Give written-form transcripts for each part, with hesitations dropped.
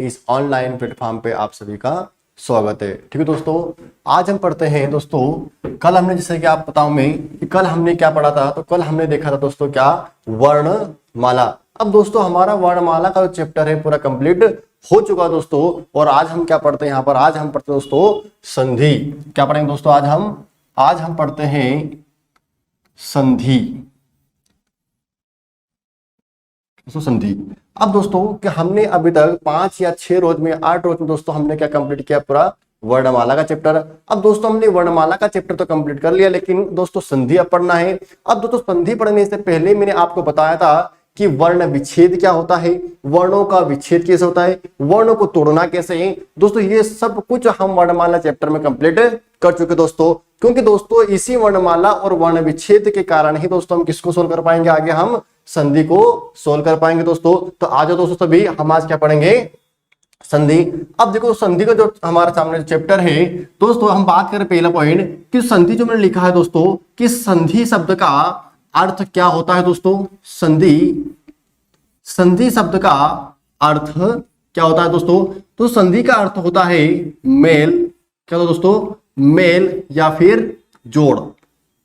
इस online platform पे आप सभी का स्वागत है। ठीक है दोस्तों, आज हम पढ़ते हैं दोस्तों, कल हमने जैसे कि आप बताऊं मैं कि कल हमने क्या पढ़ा था, तो कल हमने देखा था दोस्तों क्या, वर्णमाला। अब दोस्तों हमारा वर्णमाला का जो चैप्टर है पूरा कंप्लीट हो चुका है दोस्तों। और आज हम क्या पढ़ते हैं यहाँ पर, आज हम पढ़ते हैं दोस्तों संधि। क्या पढ़ेंगे दोस्तों आज हम पढ़ते हैं संधि। संधि। अब दोस्तों कि हमने अभी तक 5 या 6 रोज में 8 रोज में दोस्तों हमने क्या कंप्लीट किया, पूरा वर्णमाला का चैप्टर। अब दोस्तों हमने वर्णमाला का चैप्टर तो कंप्लीट कर लिया, लेकिन दोस्तों संधि अब पढ़ना है। अब दोस्तों संधि पढ़ने से पहले मैंने आपको बताया था कि वर्ण विच्छेद क्या होता है, वर्णों का विच्छेद कैसे होता है, वर्णों को तोड़ना कैसे है। दोस्तों ये सब कुछ हम वर्णमाला चैप्टर में कंप्लीट कर चुके दोस्तों, क्योंकि दोस्तों इसी वर्णमाला और वर्ण विच्छेद के कारण ही दोस्तों हम किसको सोल्व कर पाएंगे, आगे हम संधि को सोल्व कर पाएंगे दोस्तों। तो आज दोस्तों सभी हम आज क्या पढ़ेंगे, संधि। अब देखो संधि का जो हमारे सामने चैप्टर है दोस्तों, हम बात करें पहला पॉइंट कि संधि जो मैंने लिखा है दोस्तों कि संधि शब्द का अर्थ क्या होता है दोस्तों। संधि शब्द का अर्थ क्या होता है दोस्तों, तो संधि का अर्थ होता है मेल। क्या होता है दोस्तों, मेल या फिर जोड़।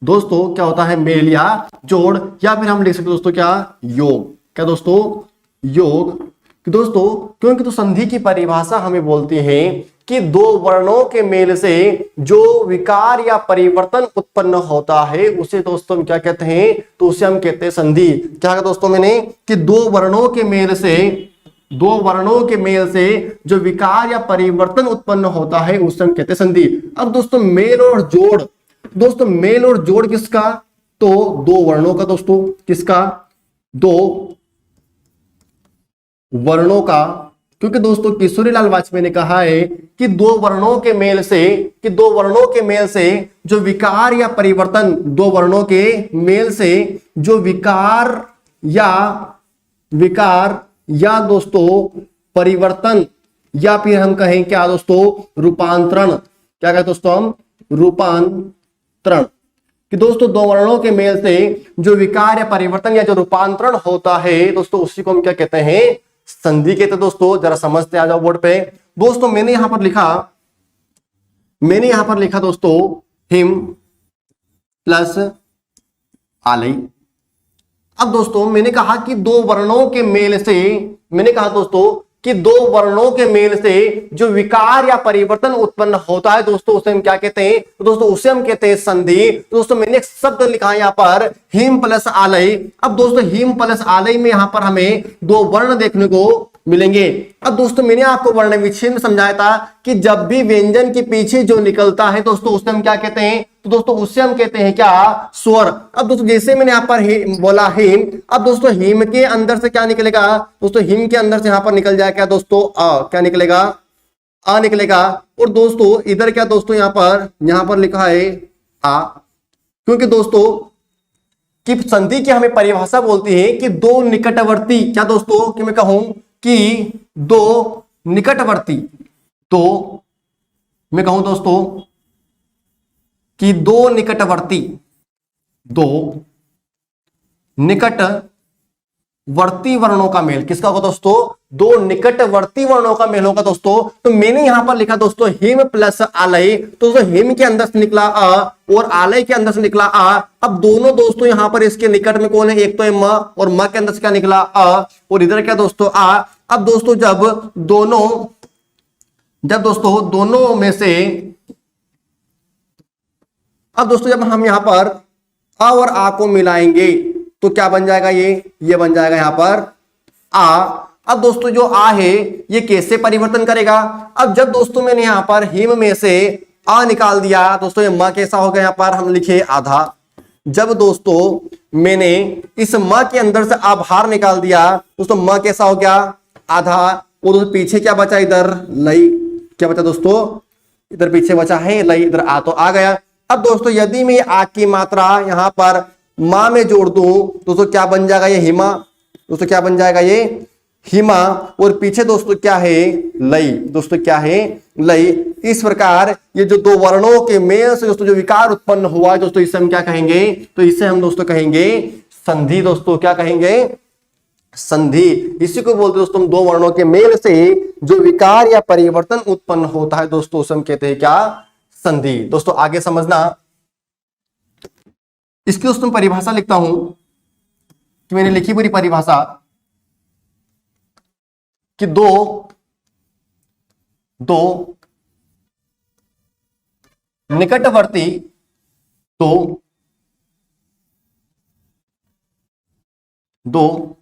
दोस्तों क्या होता है, मेल या जोड़, या फिर हम लिख सकते दोस्तों क्या, योग। क्या दोस्तों, योग। दोस्तों क्योंकि तो संधि की परिभाषा हमें बोलती है कि दो वर्णों के मेल से जो विकार या परिवर्तन उत्पन्न होता है उसे दोस्तों हम क्या कहते हैं, तो उसे हम कहते हैं संधि। क्या कहा दोस्तों मैंने कि दो वर्णों के मेल से जो विकार या परिवर्तन उत्पन्न होता है उसे हम कहते हैं संधि। अब दोस्तों मेल और जोड़, दोस्तों मेल और जोड़ किसका, तो दो वर्णों का दोस्तों, किसका, दो वर्णों का। क्योंकि दोस्तों किशोरीलाल वाजपेयी ने कहा है कि दो वर्णों के मेल से जो विकार या परिवर्तन, दो वर्णों के मेल से जो विकार या दोस्तों परिवर्तन, या फिर हम कहें क्या दोस्तों, रूपांतरण। क्या कहते दोस्तों हम, रूपांतरण। कि दोस्तों दो वर्णों के मेल से जो विकार या परिवर्तन या जो रूपांतरण होता है दोस्तों उसी को हम क्या कहते हैं, संधि कहते हैं दोस्तों। जरा समझते आ जाओ बोर्ड पे। दोस्तों मैंने यहां पर लिखा दोस्तों हिम प्लस आलय। अब दोस्तों मैंने कहा कि दो वर्णों के मेल से जो विकार या परिवर्तन उत्पन्न होता है दोस्तों उसे हम क्या कहते हैं, तो दोस्तों उसे हम कहते हैं संधि। तो दोस्तों मैंने एक शब्द लिखा है यहाँ पर हिम प्लस आलय। अब दोस्तों हिम प्लस आलय में यहाँ पर हमें दो वर्ण देखने को मिलेंगे। अब दोस्तों मैंने आपको वर्ण विच्छेद में समझाया था कि जब भी व्यंजन के पीछे जो निकलता है दोस्तों उसे हम क्या कहते हैं, तो दोस्तों उससे हम कहते हैं क्या, स्वर। अब दोस्तों जैसे मैंने यहाँ पर बोला हिम, अब दोस्तों हिम के अंदर से क्या निकलेगा दोस्तों, हिम के अंदर से यहाँ पर निकल जाएगा क्या दोस्तों, क्या निकलेगा, आ निकलेगा। और दोस्तों इधर क्या दोस्तों, यहाँ पर लिखा है आ। क्योंकि दोस्तों कि संधि की हमें परिभाषा बोलती है कि दो निकटवर्ती, क्या दोस्तों कि मैं कहूं कि दो निकटवर्ती, तो मैं कहूं दोस्तों कि दो निकटवर्ती वर्णों का मेल। किसका होगा दोस्तों, दो निकटवर्ती वर्णों का मेल होगा दोस्तों। तो मैंने यहां पर लिखा दोस्तों हिम प्लस आलय। तो हिम के अंदर से निकला अ और आलय के अंदर से निकला आ। अब दोनों दोस्तों यहां पर इसके निकट में कौन है, एक तो है म, और म के अंदर से क्या निकला अ, और इधर क्या दोस्तों आ। अब दोस्तों जब दोनों में से, अब दोस्तों जब हम यहां पर अ और आ को मिलाएंगे तो क्या बन जाएगा, ये बन जाएगा यहां पर आ। अब दोस्तों जो आ है ये कैसे परिवर्तन करेगा, अब जब दोस्तों मैंने यहां पर हिम में से आ निकाल दिया दोस्तों, ये म कैसा हो गया, यहां पर हम लिखे आधा। जब दोस्तों मैंने इस म के अंदर से आ बाहर निकाल दिया दोस्तों, म कैसा हो गया, आधा। और दोस्तों पीछे क्या बचा, इधर लई। क्या बचा दोस्तों, इधर पीछे बचा है लई, इधर आ तो आ गया। अब दोस्तों यदि मैं आ की मात्रा यहां पर मां में जोड़ दूं दोस्तों क्या बन जाएगा, ये हिमा। दोस्तों क्या बन जाएगा, ये हिमा। और पीछे दोस्तों क्या है, लई। दोस्तों क्या है, लई। इस प्रकार ये जो दो वर्णों के मेल से दोस्तों जो विकार उत्पन्न हुआ है दोस्तों, इसे हम क्या कहेंगे, तो इसे हम दोस्तों कहेंगे संधि। दोस्तों क्या कहेंगे, संधि। इसी को बोलते हैं दोस्तों हम दो वर्णों के मेल से जो विकार या परिवर्तन उत्पन्न होता है दोस्तों उसे हम कहते हैं क्या? संधि। दोस्तों आगे समझना, इसकी दोस्तों परिभाषा लिखता हूं कि मैंने लिखी पूरी परिभाषा कि दो निकटवर्ती दो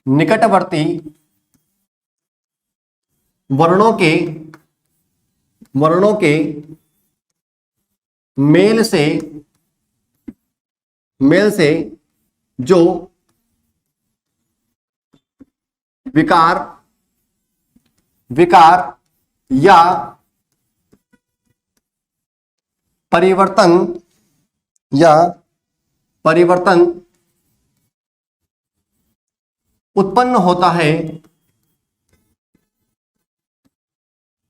निकटवर्ती वर्णों के मेल से जो विकार या परिवर्तन उत्पन्न होता है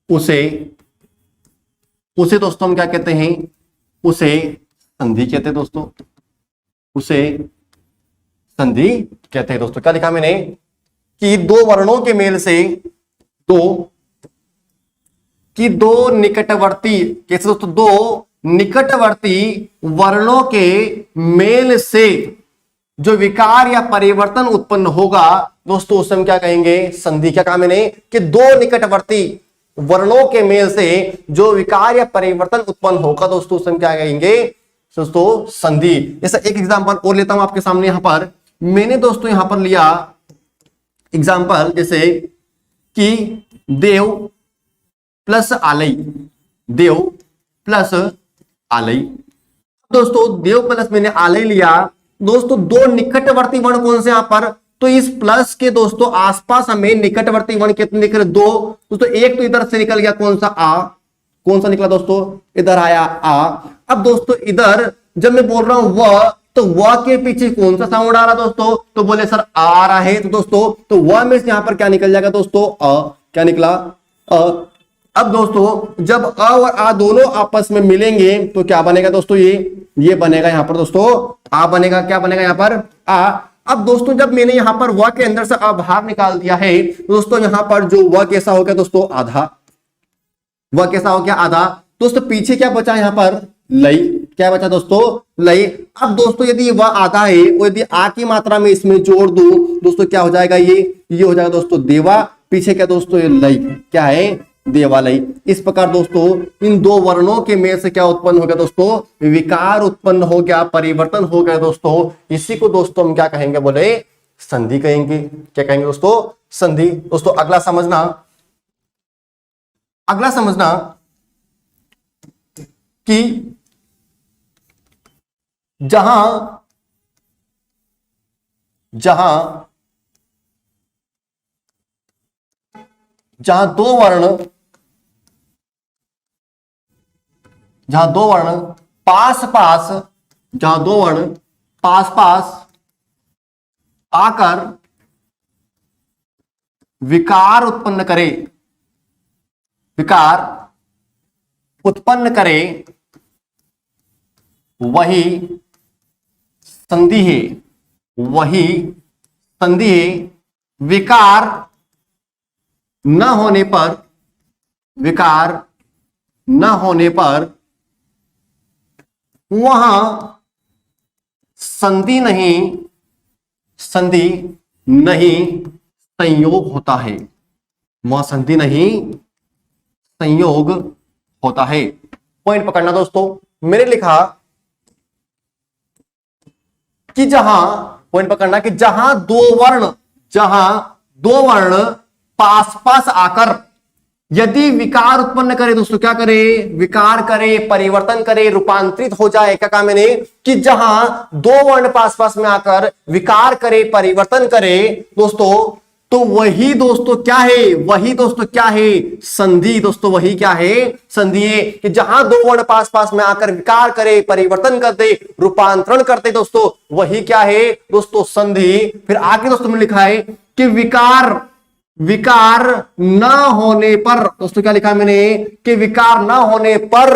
उसे दोस्तों हम क्या कहते हैं? उसे संधि कहते हैं दोस्तों, उसे संधि कहते हैं दोस्तों। क्या लिखा मैंने कि दो वर्णों के मेल से दो निकटवर्ती, कैसे दोस्तों? दो निकटवर्ती वर्णों के मेल से जो विकार या परिवर्तन उत्पन्न होगा दोस्तों उसे हम क्या कहेंगे? संधि। क्या कहा मैंने कि दो निकटवर्ती वर्णों के मेल से जो विकार या परिवर्तन उत्पन्न होगा दोस्तों उसे हम क्या कहेंगे दोस्तों? संधि। जैसा एक एग्जांपल और लेता हूं आपके सामने। यहां पर मैंने दोस्तों यहां पर लिया एग्जांपल, जैसे कि देव प्लस आलई, देव प्लस आलई। दोस्तों देव प्लस मैंने आलई लिया दोस्तों, दो निकटवर्ती वर्ण कौन से यहां पर? तो इस प्लस के दोस्तों आसपास हमें निकटवर्ती वर्ण कितने दिख रहे? दो दोस्तों। एक तो इधर से निकल गया, कौन सा? आ। कौन सा निकला दोस्तों? इधर आया आ। अब दोस्तों इधर जब मैं बोल रहा हूं वह, तो वह के पीछे कौन सा साउंड आ रहा दोस्तों? तो बोले सर आ रहा है, तो दोस्तों तो वह में से यहां पर क्या निकल जाएगा दोस्तों? अ। क्या निकला? अ। अब दोस्तों जब अ और आ दोनों आपस में मिलेंगे तो क्या बनेगा दोस्तों? ये बनेगा यहां पर दोस्तों आ बनेगा। क्या बनेगा यहां पर? आ। अब दोस्तों जब मैंने यहां पर व के अंदर से अ बाहर निकाल दिया है दोस्तों, यहां पर जो व कैसा हो गया दोस्तों? आधा। व कैसा हो गया? आधा। दोस्तों पीछे क्या बचा यहां पर? लई। क्या बचा दोस्तों? लई। अब दोस्तों यदि वह आधा है और यदि आ की मात्रा में इसमें जोड़ दूं दोस्तों क्या हो जाएगा? ये हो जाएगा दोस्तों देवा। पीछे क्या दोस्तों? ये लई। क्या है? देवालय। इस प्रकार दोस्तों इन दो वर्णों के मेल से क्या उत्पन्न हो गया दोस्तों? विकार उत्पन्न हो गया, परिवर्तन हो गया दोस्तों। इसी को दोस्तों हम क्या कहेंगे? बोले संधि कहेंगे। क्या कहेंगे दोस्तों? संधि। दोस्तों अगला समझना कि जहां दो वर्ण पास आकर विकार उत्पन्न करे वही संधि है। विकार न होने पर वहां संधि नहीं संयोग होता है। वहां संधि नहीं संयोग होता है। पॉइंट पकड़ना दोस्तों। मैंने लिखा कि जहां दो वर्ण पास आकर यदि विकार उत्पन्न करे दोस्तों, क्या करे? विकार करे, परिवर्तन करे, रूपांतरित हो जाए। क्या कहा मैंने कि जहां दो वर्ण पास में आकर विकार करे, परिवर्तन करे दोस्तों, तो वही दोस्तों क्या है? संधि। दोस्तों वही क्या है? संधि है। कि जहां दो वर्ण पास में आकर विकार करे, परिवर्तन करते, रूपांतरण करते दोस्तों, वही क्या है दोस्तों? संधि। फिर आगे दोस्तों में लिखा है कि विकार न होने पर दोस्तों क्या लिखा मैंने कि विकार न होने पर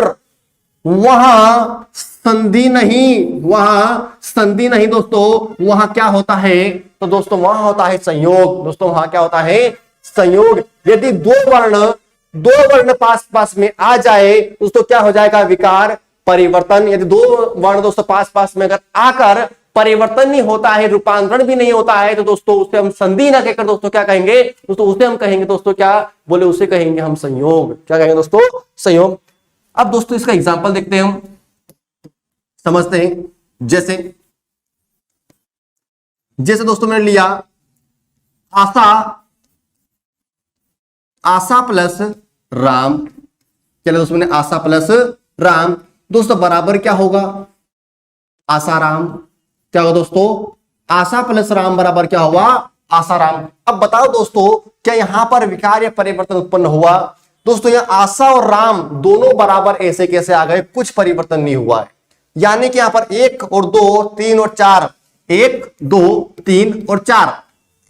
वहां संधि नहीं, वहां संधि नहीं दोस्तों, वहां क्या होता है, तो दोस्तों वहां होता है संयोग। दोस्तों वहां क्या होता है, संयोग। यदि दो वर्ण पास पास में आ जाए दोस्तों क्या हो जाएगा, विकार परिवर्तन। यदि दो वर्ण दोस्तों पास पास में अगर आकर परिवर्तन नहीं होता है, रूपांतरण भी नहीं होता है, तो दोस्तों उसे हम संधि ना कहकर दोस्तों क्या कहेंगे, दोस्तों उसे हम कहेंगे दोस्तों क्या बोले, उसे कहेंगे हम संयोग। क्या कहेंगे दोस्तों, संयोग। अब दोस्तों इसका एग्जांपल देखते हैं, हम समझते हैं। जैसे जैसे दोस्तों मैंने लिया आशा प्लस राम। चलो दोस्तों मैंने आशा प्लस राम, दोस्तों बराबर क्या होगा, आसाराम। क्या होगा दोस्तों, आशा प्लस राम बराबर क्या हुआ, आसाराम। अब बताओ दोस्तों क्या यहां पर विकार या परिवर्तन उत्पन्न हुआ, दोस्तों यहां आशा और राम दोनों बराबर ऐसे कैसे आ गए, कुछ परिवर्तन नहीं हुआ है। यानी कि यहां पर 1 और 2 3 और 4, 1 2 3 और 4,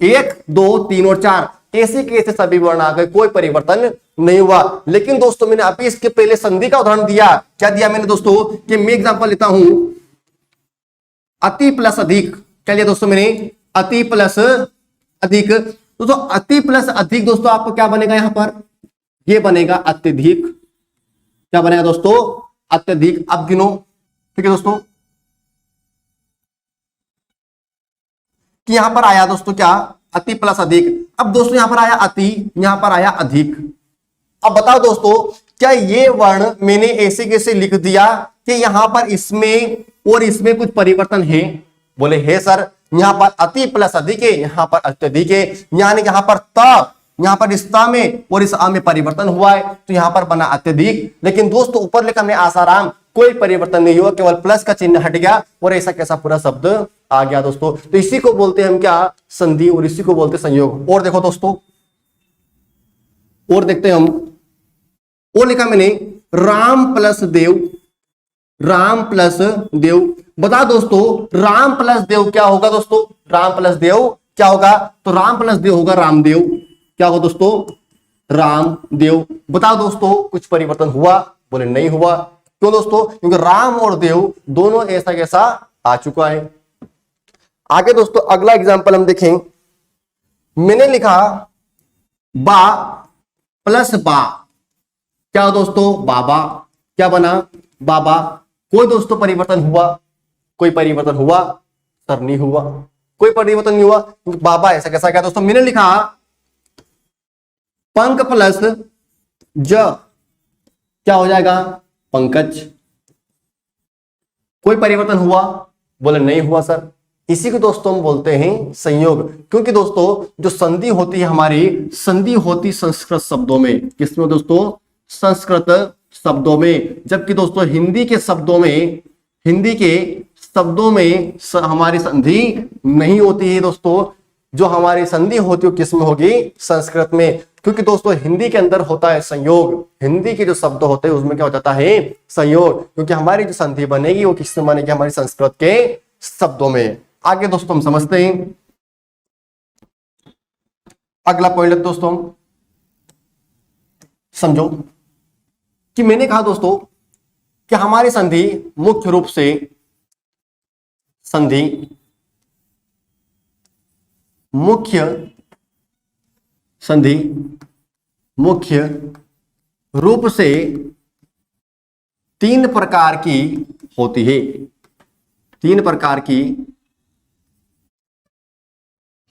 1 2 3 और 4 ऐसे कैसे सभी वर्ण आ गए, कोई परिवर्तन नहीं हुआ। लेकिन दोस्तों मैंने अभी इसके पहले संधि का उदाहरण दिया, क्या दिया मैंने दोस्तों, कि मैं एग्जांपल लेता हूं अति प्लस अधिक। क्या लिया दोस्तों मैंने, अति प्लस अधिक। दोस्तों अति प्लस अधिक दोस्तों आपको क्या बनेगा, यहां पर ये बनेगा अत्यधिक। क्या बनेगा दोस्तों, अत्यधिक। अब गिनो, ठीक है दोस्तों, कि यहां पर आया दोस्तों क्या, अति प्लस अधिक। अब दोस्तों यहां पर आया अति, यहां पर आया अधिक। अब बताओ दोस्तों क्या ये वर्ण मैंने ऐसे कैसे लिख दिया कि यहां पर इसमें और इसमें कुछ परिवर्तन है, बोले है सर। यहां पर अति प्लस अधिक है, यहां पर अत्यधिक है, यानी यहां पर त, यहां पर इस ता में और इस आ में परिवर्तन हुआ है, तो यहां पर बना अत्यधिक। लेकिन दोस्तों ऊपर लिखा हमने आसाराम, कोई परिवर्तन नहीं हुआ, केवल प्लस का चिन्ह हट गया और ऐसा कैसा पूरा शब्द आ गया दोस्तों। तो इसी को बोलते हैं हम क्या, संधि, और इसी को बोलते हैं संयोग। और देखो दोस्तों, और देखते हैं हम, और लिखा मैंने राम प्लस देव, राम प्लस देव। बता दोस्तों राम प्लस देव क्या होगा दोस्तों, राम प्लस देव क्या होगा, तो राम प्लस देव होगा रामदेव। क्या होगा दोस्तों, रामदेव। बताओ दोस्तों कुछ परिवर्तन हुआ, बोले नहीं हुआ। क्यों दोस्तों, क्योंकि राम और देव दोनों ऐसा कैसा आ चुका है। आगे दोस्तों अगला एग्जांपल हम देखें, मैंने लिखा बा प्लस बा। क्या हो दोस्तों, बाबा। क्या बना, बाबा। कोई दोस्तों परिवर्तन हुआ, कोई परिवर्तन हुआ, सर नहीं हुआ, कोई परिवर्तन नहीं हुआ, क्योंकि बाबा ऐसा कैसा क्या दोस्तों। मैंने लिखा पंक प्लस ज, क्या हो जाएगा, पंकज। कोई परिवर्तन हुआ, बोले नहीं हुआ सर। इसी को दोस्तों हम बोलते हैं संयोग। क्योंकि दोस्तों जो संधि होती है हमारी, संधि होती संस्कृत शब्दों में, किसमें दोस्तों, संस्कृत शब्दों में। जबकि दोस्तों हिंदी के शब्दों में, हिंदी के शब्दों में हमारी संधि नहीं होती है दोस्तों। जो हमारी संधि होती है किसमें होगी, संस्कृत में। क्योंकि दोस्तों हिंदी के अंदर होता है संयोग, हिंदी के जो शब्द होते हैं उसमें क्या हो जाता है, संयोग। क्योंकि हमारी जो संधि बनेगी वो किसमें बनेगी, हमारी संस्कृत के शब्दों में। आगे दोस्तों हम समझते हैं अगला पॉइंट दोस्तों, समझो कि मैंने कहा दोस्तों कि हमारी संधि मुख्य रूप से संधि मुख्य रूप से 3 प्रकार की होती है, 3 प्रकार की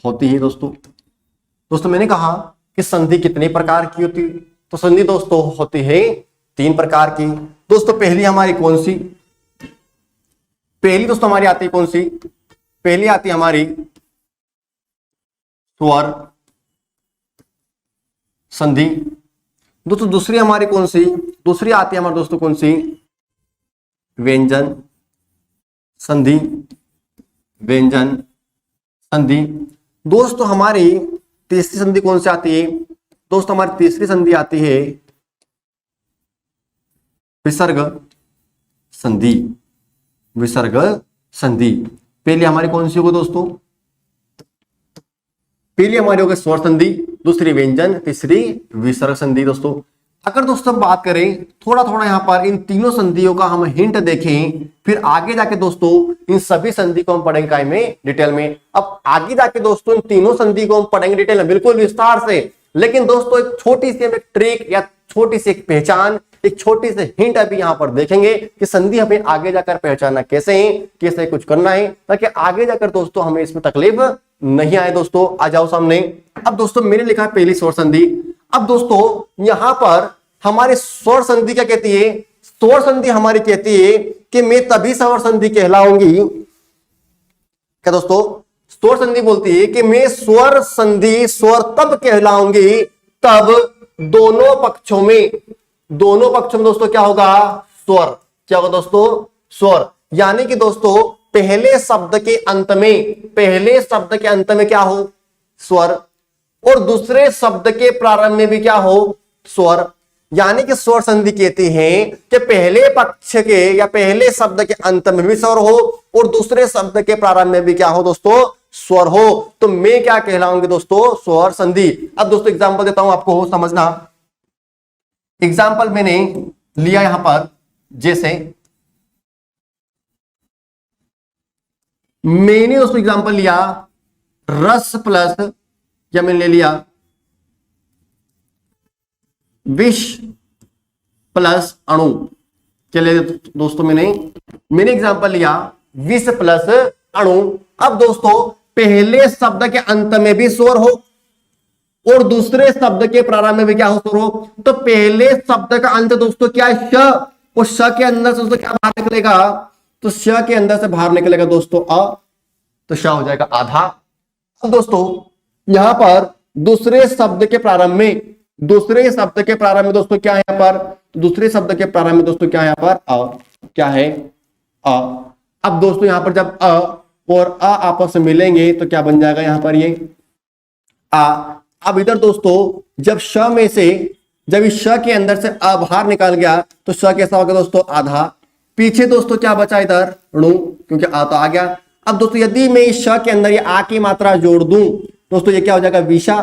होती है दोस्तों। दोस्तों मैंने कहा कि संधि कितने प्रकार की होती, तो संधि दोस्तों होती है 3 प्रकार की। दोस्तों पहली हमारी कौन सी, पहली दोस्तों हमारी आती है कौन सी, पहली आती है हमारी स्वर संधि। दोस्तों दूसरी हमारी कौन सी, दूसरी आती है हमारे दोस्तों कौन सी, व्यंजन संधि, व्यंजन संधि। दोस्तों हमारी तीसरी संधि कौन सी आती है, दोस्तों हमारी तीसरी संधि आती है विसर्ग संधि, विसर्ग संधि। पहली हमारी कौन सी होगी दोस्तों, पहली हमारी होगी स्वर संधि, दूसरी व्यंजन, तीसरी विसर्ग संधि दोस्तों। अगर दोस्तों हम बात करें थोड़ा थोड़ा यहाँ पर इन तीनों संधियों का हम हिंट देखें, फिर आगे जाके दोस्तों इन सभी संधि को हम पढ़ेंगे काय में डिटेल में। अब आगे जाके दोस्तों इन तीनों संधि को हम पढ़ेंगे डिटेल में बिल्कुल विस्तार से। लेकिन दोस्तों एक छोटी सी एक ट्रिक या छोटी सी एक पहचान, एक छोटी सी हिंट अभी यहां पर देखेंगे कि संधि हमें आगे जाकर पहचानना कैसे है, कैसे कुछ करना है, ताकि आगे जाकर दोस्तों हमें इसमें तकलीफ नहीं आए। दोस्तों आ जाओ सामने। अब दोस्तों मैंने लिखा है पहली स्वर संधि। अब दोस्तों यहां पर हमारे स्वर संधि क्या कहती है? स्वर संधि हमारी कहती है कि मैं तभी स्वर संधि कहलाऊंगी। क्या दोस्तों? स्वर संधि बोलती है कि मैं स्वर संधि स्वर तब कहलाऊंगी तब दोनों पक्षों में दोस्तों क्या होगा? स्वर। क्या होगा दोस्तों? स्वर। यानी कि दोस्तों पहले शब्द के अंत में क्या हो? स्वर। और दूसरे शब्द के प्रारंभ में भी क्या हो? स्वर। यानी कि स्वर संधि कहती है कि पहले पक्ष के या पहले शब्द के अंत में भी स्वर हो और दूसरे शब्द के प्रारंभ में भी क्या हो दोस्तों? स्वर हो। तो मैं क्या कहलाऊंगी दोस्तों? स्वर संधि। अब दोस्तों एग्जांपल देता हूं आपको, समझना। एग्जाम्पल मैंने लिया यहां पर, जैसे मैंने दोस्तों एग्जाम्पल लिया रस प्लस, या मैंने ले लिया विष प्लस अणु। क्या ले दोस्तों? मैंने एग्जाम्पल लिया विष प्लस अणु। अब दोस्तों पहले शब्द के अंत में भी स्वर हो और दूसरे शब्द के प्रारंभ में भी क्या हो? स्वर हो। तो पहले शब्द का अंत दोस्तों क्या है? श। और श के अंदर से दोस्तों क्या बाहर निकलेगा? तो श के अंदर से बाहर निकलेगा दोस्तों अ, तो श हो जाएगा आधा। अब दोस्तों यहां पर दूसरे शब्द के प्रारंभ में दोस्तों क्या है यहां पर? दूसरे शब्द के प्रारंभ में दोस्तों क्या है यहां पर? अ। क्या है? अ। अब दोस्तों यहां पर जब अ और अ आपस में मिलेंगे तो क्या बन जाएगा यहां पर? ये आ। अब इधर दोस्तों जब श में से, जब इस श के अंदर से अ बाहर निकाल गया तो श कैसा होगा दोस्तों? आधा। पीछे दोस्तों क्या बचा इधर? णु, क्योंकि आ तो आ गया। अब दोस्तों यदि मैं इस श के अंदर ये आ की मात्रा जोड़ दूं दोस्तों, ये क्या हो जाएगा? विषा।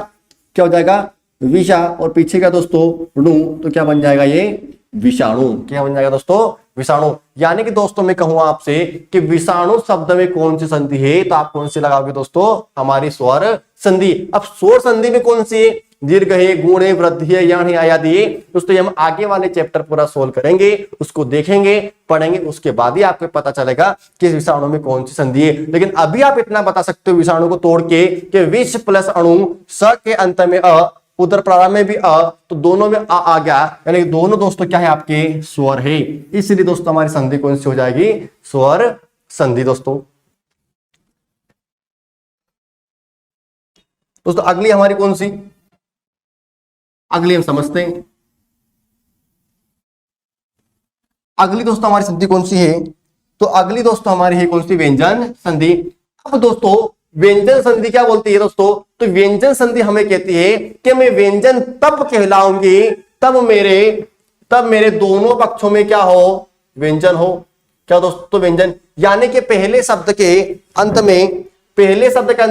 क्या हो जाएगा? विषा। और पीछे का दोस्तों णु, तो क्या बन जाएगा? ये विषाणु। क्या बन जाएगा दोस्तों? विषाणु। यानी कि दोस्तों मैं कहूंगा आपसे कि विषाणु शब्द में कौन सी संधि है, तो आप कौन सी लगाओगे दोस्तों? हमारी स्वर संधि। अब स्वर संधि में कौन सी है? दीर्घ है, गुण है, वृद्धि है, यण है, आयादी है। दोस्तों हम आगे वाले चैप्टर पूरा सोल्व करेंगे, उसको देखेंगे, पढ़ेंगे, उसके बाद ही आपको पता चलेगा कि विषाणु में कौन सी संधि है। लेकिन अभी आप इतना बता सकते हो विषाणु को तोड़ के कि विष प्लस अणु, स के अंत में अ, उधर प्रारंभ में भी अ, तो दोनों में आ गया, यानी दोनों दोस्तों क्या है? आपके स्वर है। इसलिए दोस्तों हमारी संधि कौन सी हो जाएगी? स्वर संधि। दोस्तों अगली हमारी कौन सी? अगली हम समझते हैं। अगली दोस्तों हमारी संधि कौन सी है? तो अगली दोस्तों हमारी है कौन सी? व्यंजन संधि। अब दोस्तों व्यंजन संधि क्या बोलती है दोस्तों? तो व्यंजन संधि हमें कहती है कि मैं व्यंजन तब कहलाऊंगी तब मेरे दोनों पक्षों में क्या हो? व्यंजन हो। क्या दोस्तों? व्यंजन। यानी कि पहले शब्द के अंत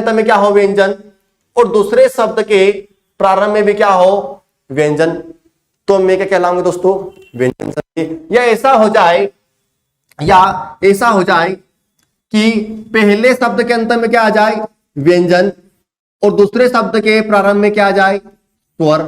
में क्या हो? व्यंजन। और दूसरे शब्द के प्रारंभ में भी क्या हो? व्यंजन। तो मैं क्या कहलाऊंगी दोस्तों? व्यंजन संधि। या ऐसा हो जाए कि पहले शब्द के अंत में क्या आ जाए? व्यंजन। और दूसरे शब्द के प्रारंभ में क्या आ जाए? स्वर।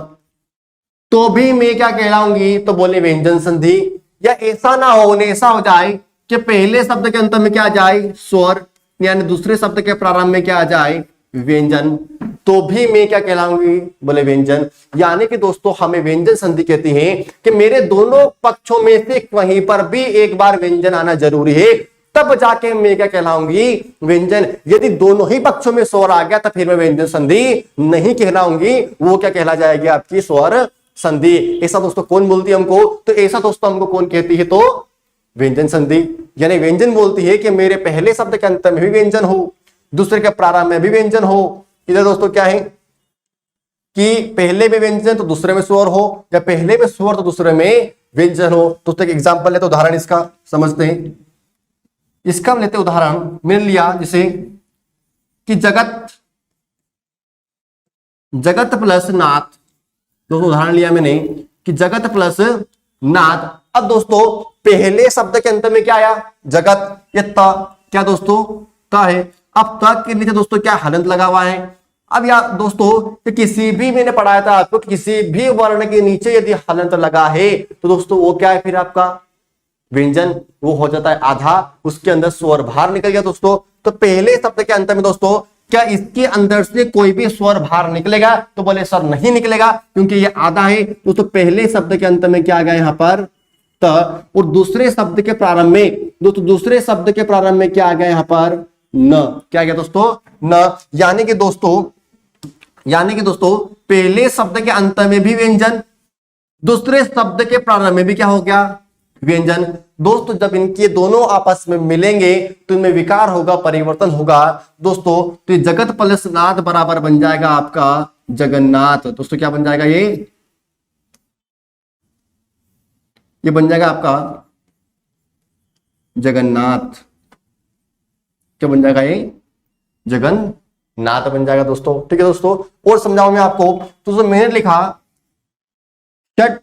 तो भी मैं क्या कहलाऊंगी? तो बोले व्यंजन संधि। या ऐसा ना हो, ऐसा हो जाए कि पहले शब्द के अंत में क्या आ जाए? स्वर, यानी दूसरे शब्द के प्रारंभ में क्या आ जाए? व्यंजन। तो भी मैं क्या कहलाऊंगी? बोले व्यंजन। यानी कि दोस्तों हमें व्यंजन संधि कहती है कि मेरे दोनों पक्षों में से कहीं पर भी एक बार व्यंजन आना जरूरी है, तब जाके मैं क्या कहलाऊंगी? व्यंजन। यदि दोनों ही पक्षों में स्वर आ गया तो फिर मैं व्यंजन संधि नहीं कहलाऊंगी, वो क्या कहला जाएगी? आपकी स्वर संधि। ऐसा दोस्तों कौन बोलती है हमको? तो ऐसा दोस्तों हमको कौन कहती है? तो व्यंजन संधि। यानी व्यंजन बोलती है कि मेरे पहले शब्द के अंत में भी व्यंजन हो, दूसरे के प्रारंभ में भी व्यंजन हो। इधर दोस्तों क्या है कि पहले में व्यंजन तो दूसरे में स्वर हो, या पहले में स्वर तो दूसरे में व्यंजन हो। तो एक एग्जांपल लेते, उदाहरण इसका समझते हैं। इसका हम लेते उदाहरण, मैंने लिया जैसे कि जगत प्लस नाथ। दोस्तों उदाहरण लिया मैंने कि जगत प्लस नाद। अब दोस्तों पहले शब्द के अंत में क्या आया, जगत, ये त क्या दोस्तों त है। अब त के नीचे दोस्तों क्या हलंत लगा हुआ है। अब यार दोस्तों कि किसी भी, मैंने पढ़ाया था आपको, किसी भी वर्ण के नीचे यदि हलंत लगा है तो दोस्तों वो क्या है फिर आपका व्यंजन, वो हो जाता है आधा, उसके अंदर स्वर बाहर निकल गया दोस्तों। तो पहले शब्द के अंत में दोस्तों क्या इसके अंदर से कोई भी स्वर बाहर निकलेगा, तो बोले सर नहीं निकलेगा क्योंकि ये आधा है। दोस्तों पहले शब्द के अंत में क्या आ गया यहाँ पर त, और दूसरे शब्द के प्रारंभ में दोस्तों, दूसरे शब्द के प्रारंभ में क्या आ गया यहाँ पर न, क्या आ गया दोस्तों न। यानी कि दोस्तों पहले शब्द के अंत में भी व्यंजन, दूसरे शब्द के प्रारंभ में भी क्या हो गया व्यंजन। दोस्तों जब इनके दोनों आपस में मिलेंगे तो इनमें विकार होगा, परिवर्तन होगा दोस्तों। तो ये जगत प्लस नाथ बराबर बन जाएगा आपका जगन्नाथ। दोस्तों क्या बन जाएगा, ये बन जाएगा आपका जगन्नाथ। क्या बन जाएगा, ये जगन्नाथ बन जाएगा दोस्तों। ठीक है दोस्तों, और समझाऊं मैं आपको। तो दोस्तों मैंने लिखा षट,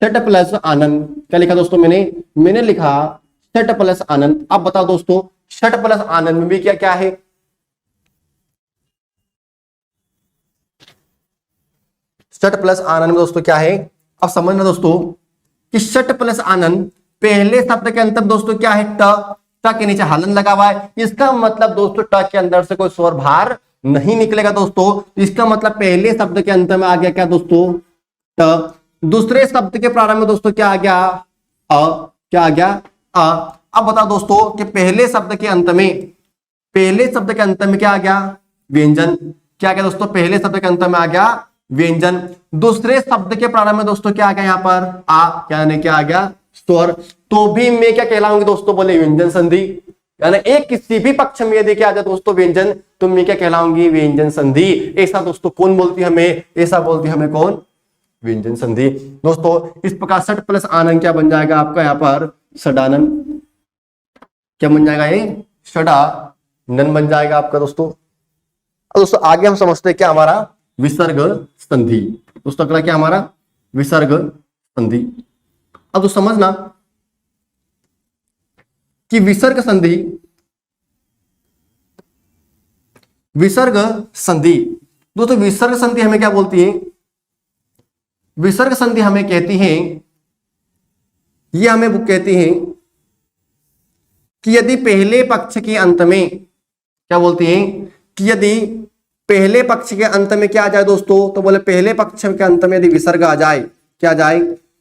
षट प्लस आनंद। क्या लिखा दोस्तों मैंने लिखा षट प्लस आनंद। अब बताओ दोस्तों षट प्लस आनंद में भी क्या क्या है। षट प्लस आनंद में दोस्तों क्या है, अब समझना दोस्तों कि षट प्लस आनंद पहले शब्द के अंत दोस्तों क्या है ट के नीचे हलन लगा हुआ है। इसका मतलब दोस्तों ट के अंदर से कोई स्वर बाहर नहीं निकलेगा दोस्तों। इसका मतलब पहले शब्द के अंत में आ गया क्या दोस्तों ट। दूसरे शब्द के प्रारंभ में दोस्तों क्या आ गया अ, क्या आ गया अ। अब बताओ दोस्तों कि पहले शब्द के अंत में क्या आ गया व्यंजन। क्या आ गया दोस्तों, पहले शब्द के अंत में आ गया व्यंजन। दूसरे शब्द के प्रारंभ में दोस्तों क्या आ गया यहाँ पर आ, यानी क्या आ गया स्वर। तो भी मैं क्या कहलाऊंगी दोस्तों, बोले व्यंजन संधि। यानी एक किसी भी पक्ष में यदि क्या आ जाए दोस्तों व्यंजन, तो मैं क्या कहलाऊंगी व्यंजन संधि। ऐसा दोस्तों कौन बोलती है हमें, ऐसा बोलती है हमें कौन, व्यंजन संधि। दोस्तों इस प्रकार षट प्लस आनंद क्या बन जाएगा आपका यहाँ पर षडानंद। क्या बन जाएगा, ये षडानंद बन जाएगा आपका दोस्तों। अब दोस्तों आगे हम समझते हैं क्या हमारा विसर्ग संधि। दोस्तों अगला क्या हमारा विसर्ग संधि। अब तो समझना कि विसर्ग संधि दोस्तों विसर्ग संधि हमें क्या बोलती है, विसर्ग संधि हमें कहती है, ये हमें कहती है कि यदि पहले पक्ष के अंत में क्या बोलती है कि यदि पहले पक्ष के अंत में क्या आ जाए दोस्तों, तो बोले पहले पक्ष के अंत में यदि विसर्ग आ जाए, क्या आ जाए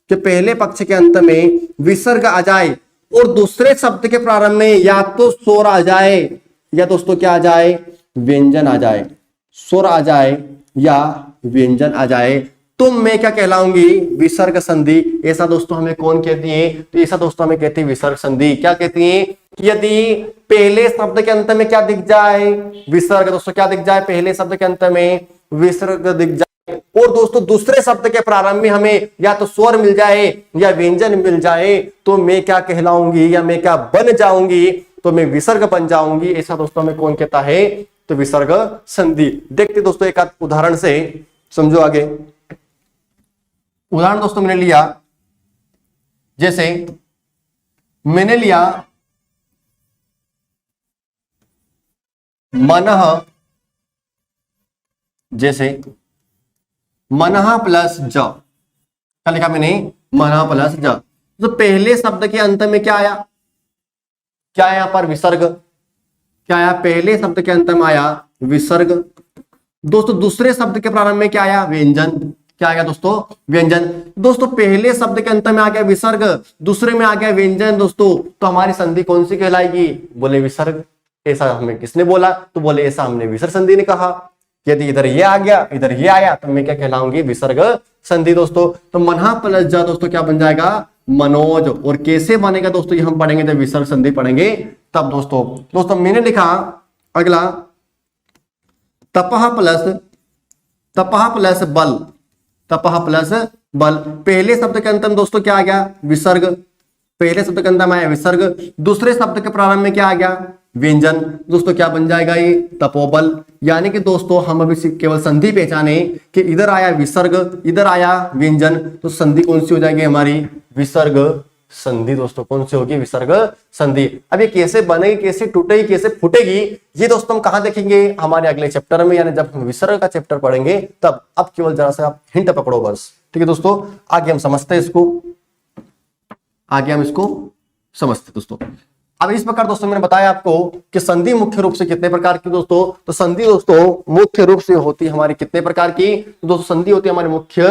कि पहले पक्ष के अंत में विसर्ग आ जाए और दूसरे शब्द के प्रारंभ में या तो स्वर आ जाए या दोस्तों क्या आ जाए व्यंजन आ जाए, स्वर आ जाए या व्यंजन आ जाए, तो मैं क्या कहलाऊंगी विसर्ग संधि। ऐसा दोस्तों हमें कौन कहती है, तो ऐसा दोस्तों हमें कहती है विसर्ग संधि। क्या कहती है, यदि पहले शब्द के अंत में क्या दिख जाए विसर्ग, दोस्तों क्या दिख जाए पहले शब्द के अंत में विसर्ग दिख जाए, और दोस्तों दूसरे शब्द के प्रारंभ में हमें या तो स्वर मिल जाए या व्यंजन मिल जाए, तो मैं क्या कहलाऊंगी या मैं क्या बन जाऊंगी, तो मैं विसर्ग बन जाऊंगी। ऐसा दोस्तों में कौन कहता है, तो विसर्ग संधि। देखते दोस्तों एक उदाहरण से समझो आगे। उदाहरण दोस्तों मैंने लिया, जैसे मैंने लिया मनः, जैसे मनः प्लस ज, क्या लिखा मैंने मनः प्लस ज। तो पहले शब्द के अंत में क्या आया, क्या आया पर विसर्ग, क्या आया पहले शब्द के अंत में आया विसर्ग। दोस्तों दूसरे शब्द के प्रारंभ में क्या आया व्यंजन, क्या आ गया दोस्तों व्यंजन। दोस्तों पहले शब्द के अंत में आ गया विसर्ग, दूसरे में आ गया व्यंजन दोस्तों, तो हमारी संधि कौन सी कहलाएगी, बोले विसर्ग। ऐसा हमें किसने बोला, तो बोले ऐसा हमने विसर्ग संधि ने कहा। यदि इधर ये आ गया इधर ये आया तो मैं क्या कहलाऊंगी विसर्ग संधि दोस्तों। तो मनः प्लस ज दोस्तों क्या बन जाएगा मनोज। और कैसे बनेगा दोस्तों, ये हम पढ़ेंगे जब विसर्ग संधि पढ़ेंगे तब दोस्तों मैंने लिखा अगला तपह प्लस बल, तपह प्लस बल। पहले शब्द के अंत में दोस्तों क्या आ गया विसर्ग, पहले शब्द के अंत में आया विसर्ग, दूसरे शब्द के प्रारंभ में क्या आ गया व्यंजन, दोस्तों क्या बन जाएगा ये तपोबल। यानी कि दोस्तों हम अभी केवल संधि पहचाने कि इधर आया विसर्ग, इधर आया व्यंजन, तो संधि कौन सी हो जाएगी हमारी, विसर्ग संधि। दोस्तों कौन सी होगी, विसर्ग संधि। अब ये कैसे बनेगी, कैसे टूटेगी, कैसे फूटेगी, ये दोस्तों हम कहां देखेंगे, हमारे अगले चैप्टर में, यानी जब हम विसर्ग का चैप्टर पढ़ेंगे तब। अब केवल जरा सा आप हिंट पकड़ो बस, ठीक है दोस्तों। आगे हम समझते हैं इसको, आगे हम इसको समझते हैं दोस्तों। अब इस प्रकार दोस्तों मैंने बताया आपको कि संधि मुख्य रूप से कितने प्रकार की दोस्तों, तो संधि दोस्तों मुख्य रूप से होती है हमारी कितने प्रकार की, तो दोस्तों संधि होती है हमारी मुख्य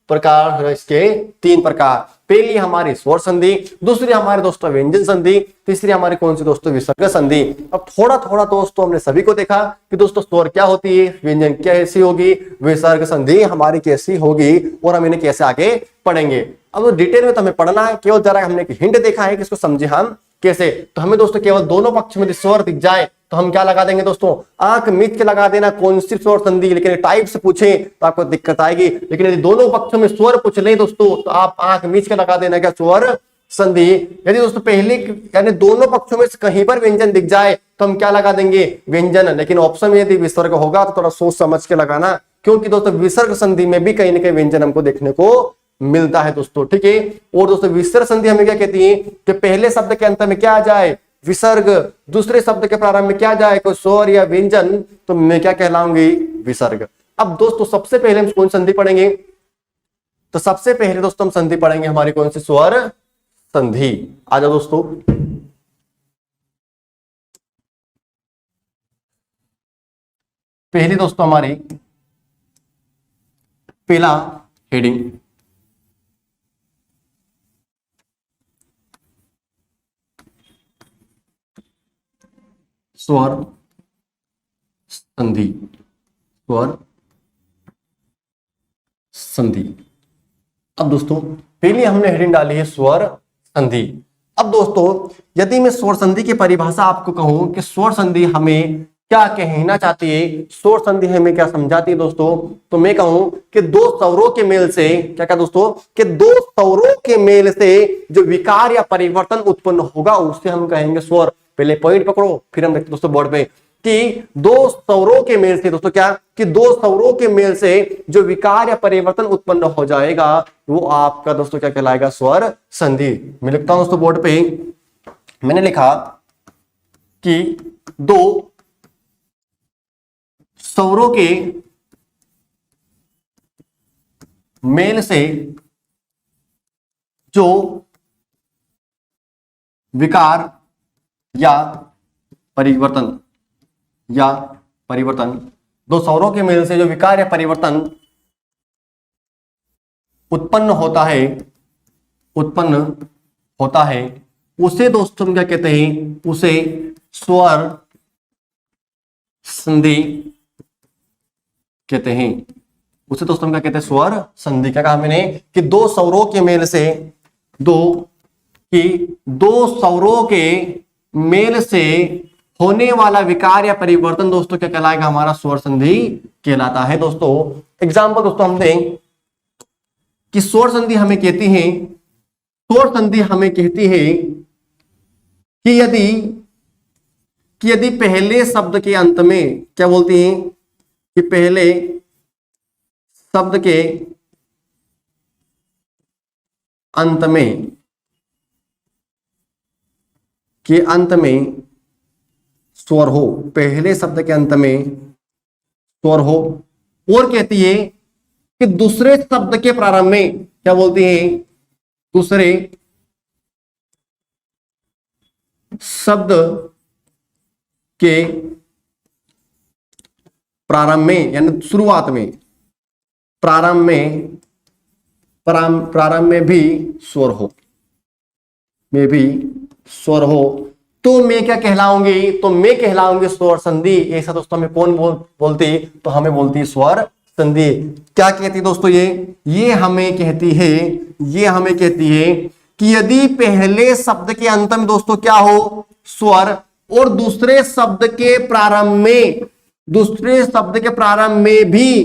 प्रकार इसके 3 प्रकार। पहली हमारी स्वर संधि, दूसरी हमारे दोस्तों व्यंजन संधि, तीसरी हमारी कौन सी दोस्तों, विसर्ग संधि। अब थोड़ा थोड़ा दोस्तों हमने सभी को देखा कि दोस्तों स्वर क्या होती है, व्यंजन कैसी होगी, विसर्ग संधि हमारी कैसी होगी, और हम इन्हें कैसे आगे पढ़ेंगे। अब डिटेल में तो हमें पढ़ना है, केवल जरा हमने एक हिंट देखा है कि इसको समझे हम कैसे। तो हमें दोस्तों केवल दोनों पक्ष में स्वर दिख जाए तो हम क्या लगा देंगे दोस्तों, आंख मीच के लगा देना कौन सी स्वर संधि। लेकिन टाइप से पूछे तो आपको दिक्कत आएगी, लेकिन यदि दोनों पक्षों में स्वर पूछ ले दोस्तों तो आप आंख मीच के लगा देना क्या, स्वर संधि। यदि दोस्तों पहले यानी दोनों पक्षों में कहीं पर व्यंजन दिख जाए तो हम क्या लगा देंगे, व्यंजन। लेकिन ऑप्शन में यदि विसर्ग होगा तो थोड़ा सोच समझ के लगाना, क्योंकि दोस्तों विसर्ग संधि में भी कहीं ना कहीं व्यंजन हमको देखने को मिलता है दोस्तों, ठीक है। और दोस्तों विसर्ग संधि हमें क्या कहती है कि पहले शब्द के अंत में क्या आ जाए, विसर्ग, दूसरे शब्द के प्रारंभ में क्या जाए, कोई स्वर या व्यंजन, तो मैं क्या कहलाऊंगी, विसर्ग। अब दोस्तों सबसे पहले हम कौन संधि पढ़ेंगे, तो सबसे पहले दोस्तों हम संधि पढ़ेंगे हमारी कौन सी, स्वर संधि। आ जाओ दोस्तों, पहली दोस्तों हमारी पहला हेडिंग स्वर संधि, स्वर संधि। अब दोस्तों पहले हमने हेडिंग डाली है स्वर संधि। अब दोस्तों यदि मैं स्वर संधि की परिभाषा आपको कहूं कि स्वर संधि हमें क्या कहना चाहती है, स्वर संधि हमें क्या समझाती है दोस्तों, तो मैं कहूं कि दो स्वरों के मेल से, क्या क्या दोस्तों, कि दो स्वरों के मेल से जो विकार या परिवर्तन उत्पन्न होगा उसे हम कहेंगे स्वर। पहले पॉइंट पकड़ो, फिर हम देखते दोस्तों बोर्ड पे कि दो स्वरों के मेल से दोस्तों क्या, कि दो स्वरों के मेल से जो विकार या परिवर्तन उत्पन्न हो जाएगा वो आपका दोस्तों क्या कहलाएगा, स्वर संधि। मैं लिखता हूं दोस्तों बोर्ड पे, मैंने लिखा कि दो स्वरों के मेल से जो विकार या परिवर्तन दो स्वरों के मेल से जो विकार या परिवर्तन उत्पन्न होता है उसे दोस्तों हम क्या कहते हैं, उसे स्वर संधि कहते हैं। उसे दोस्तों हम क्या कहते हैं, स्वर संधि। क्या कहा मैंने कि दो स्वरों के मेल से, दो स्वरों के मेल से होने वाला विकार या परिवर्तन दोस्तों क्या कहलाएगा, हमारा स्वर संधि कहलाता है दोस्तों। एग्जाम्पल दोस्तों हम दें कि स्वर संधि हमें कहती है, स्वर संधि हमें कहती है कि यदि पहले शब्द के अंत में क्या बोलती है, कि पहले शब्द के अंत में स्वर हो, पहले शब्द के अंत में स्वर हो, और कहती है कि दूसरे शब्द के प्रारंभ में क्या बोलती है, दूसरे शब्द के प्रारंभ में यानी शुरुआत में, प्रारंभ में भी स्वर हो, तो मैं क्या कहलाऊंगी, तो मैं कहलाऊंगी स्वर संधि। ऐसा दोस्तों हमें कौन बोलती, तो हमें बोलती स्वर संधि। क्या कहती दोस्तों, ये हमें कहती है कि यदि पहले शब्द के अंत में दोस्तों क्या हो, स्वर, और दूसरे शब्द के प्रारंभ में भी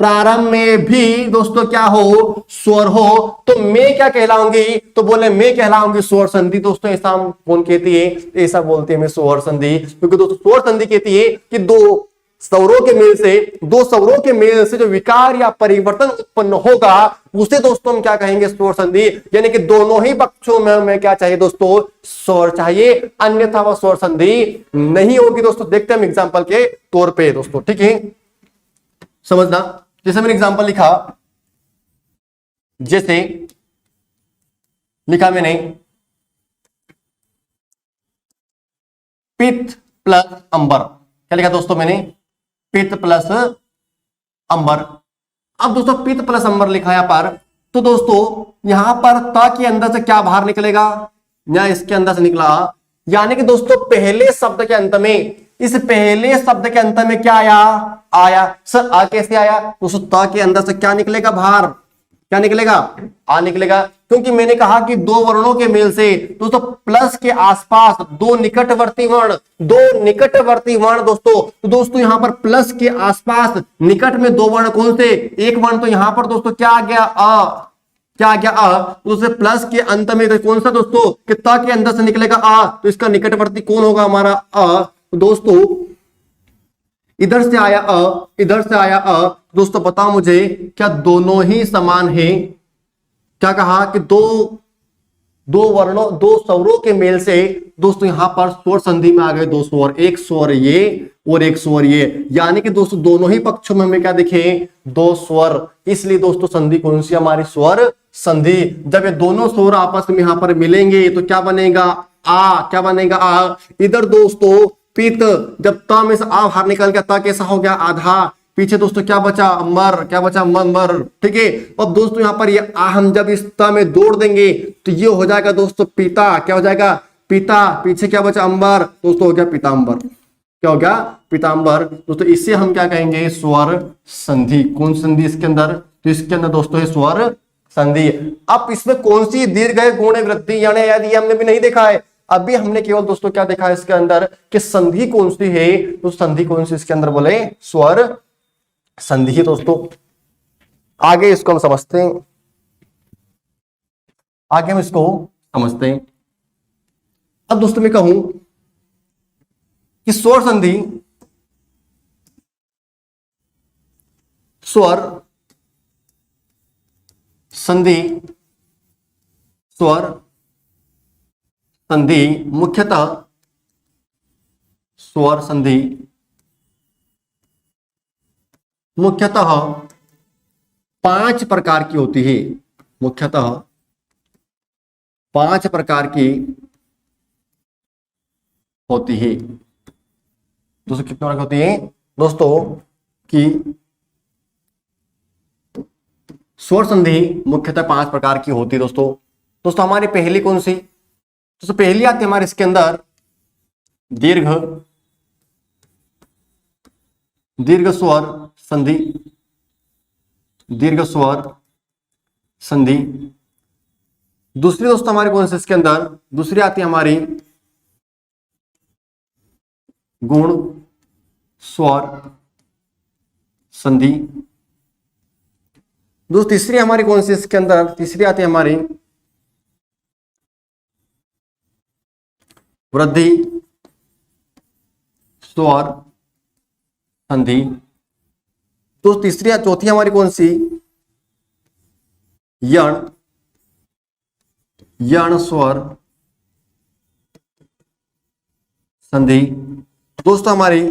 प्रारंभ में भी दोस्तों क्या हो, स्वर हो, तो मैं क्या कहलाऊंगी, तो बोले मैं कहलाऊंगी स्वर संधि। दोस्तों ऐसा हम कौन कहती है, ऐसा बोलते हैं मैं स्वर संधि, क्योंकि दोस्तों स्वर संधि कहती है कि दो स्वरों के मेल से जो विकार या परिवर्तन उत्पन्न होगा उसे दोस्तों हम क्या कहेंगे, स्वर संधि। यानी कि दोनों ही पक्षों में हमें क्या चाहिए दोस्तों, स्वर चाहिए, अन्यथा वह स्वर संधि नहीं होगी। दोस्तों देखते हैं हम एग्जांपल के तौर पे दोस्तों, ठीक है, समझना। जैसे मैंने एग्जांपल लिखा, जैसे लिखा मैंने पित्त प्लस अंबर, क्या लिखा दोस्तों मैंने, पित्त प्लस अंबर। अब दोस्तों पित्त प्लस अंबर लिखा यहां पर, तो दोस्तों यहां पर त के अंदर से क्या बाहर निकलेगा, या इसके अंदर से निकला, यानी कि दोस्तों पहले शब्द के अंत में, इस पहले शब्द के अंत में क्या आया सर, आ कैसे आया दोस्तों, त के अंदर से क्या निकलेगा बाहर, क्या निकलेगा, आ निकलेगा, क्योंकि मैंने कहा कि दो वर्णों के मेल से दोस्तों प्लस के आसपास दो निकटवर्ती वर्ण दोस्तों, तो दोस्तों यहां पर प्लस के आसपास निकट में दो वर्ण कौन से, एक वर्ण तो यहां पर दोस्तों क्या आ गया, क्या आ गया, तो उसे प्लस के अंत में कौन सा दोस्तों, कि त के अंदर से निकलेगा आ, तो इसका निकटवर्ती कौन होगा हमारा अ। दोस्तों इधर से आया इधर से आया दोस्तों बताओ मुझे क्या दोनों ही समान है, क्या कहा कि दो स्वरों के मेल से दोस्तों यहां पर स्वर संधि में आ गए दो स्वर, एक स्वर ये और एक स्वर ये, यानी कि दोस्तों दोनों ही पक्षों में हमें क्या दिखे, दो स्वर, इसलिए दोस्तों संधि कौन सी हमारी, स्वर संधि। जब ये दोनों स्वर आपस में यहां पर मिलेंगे तो क्या बनेगा, आ, क्या बनेगा आ। इधर दोस्तों पित, जब त में से आ बाहर निकल गया, त कैसा हो गया, आधा, पीछे दोस्तों क्या बचा, मर, क्या बचा, मर, ठीक है। अब दोस्तों यहां पर ये आ हम जब इस त में जोड़ देंगे तो ये हो जाएगा दोस्तों पिता, क्या हो जाएगा, पिता, पीछे क्या बचा, अंबर, दोस्तों हो गया पीतांबर, क्या हो गया, पीतांबर। दोस्तों इसे हम क्या कहेंगे, स्वर संधि। कौन संधि इसके अंदर, तो इसके अंदर दोस्तों है स्वर संधि। अब इसमें कौन सी दीर्घ है, गुण वृद्धि, यानी यदि हमने भी नहीं देखा है, अभी हमने केवल दोस्तों क्या देखा है इसके अंदर कि संधि कौन सी है, तो संधि कौन सी इसके अंदर बोले, स्वर संधि है दोस्तों। आगे इसको हम समझते हैं, आगे हम इसको समझते हैं। अब दोस्तों मैं कहूं कि स्वर संधि, स्वर संधि, स्वर संधि मुख्यतः, स्वर संधि मुख्यतः 5 प्रकार की होती है, मुख्यतः 5 प्रकार की होती है। दोस्तों कितने प्रकार की होती है दोस्तों, कि स्वर संधि मुख्यतः 5 प्रकार की होती है दोस्तों। दोस्तों हमारी पहली कौन सी, दोस्तों पहली आती है हमारे इसके अंदर दीर्घ स्वर संधि, दीर्घ स्वर संधि। दूसरी दोस्तों हमारी कौन सी इसके अंदर, दूसरी आती है हमारी गुण स्वर संधि। दोस्तों तीसरी हमारी कौन सी इसके अंदर, तीसरी आती है हमारी वृद्धि स्वर संधि। तो तीसरी चौथी हमारी कौन सी, यण स्वर संधि। दोस्तों हमारी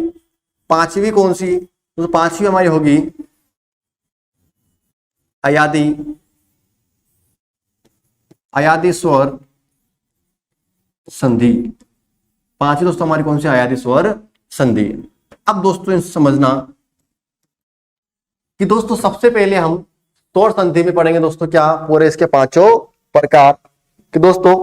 पांचवी कौन सी, तो पांचवी हमारी होगी अयादी स्वर संधि। पांचवी दोस्तों हमारी कौन सी, अयादी स्वर संधि। अब दोस्तों समझना कि दोस्तों सबसे पहले हम स्वर संधि में पढ़ेंगे दोस्तों क्या, पूरे इसके 5 प्रकार। कि दोस्तों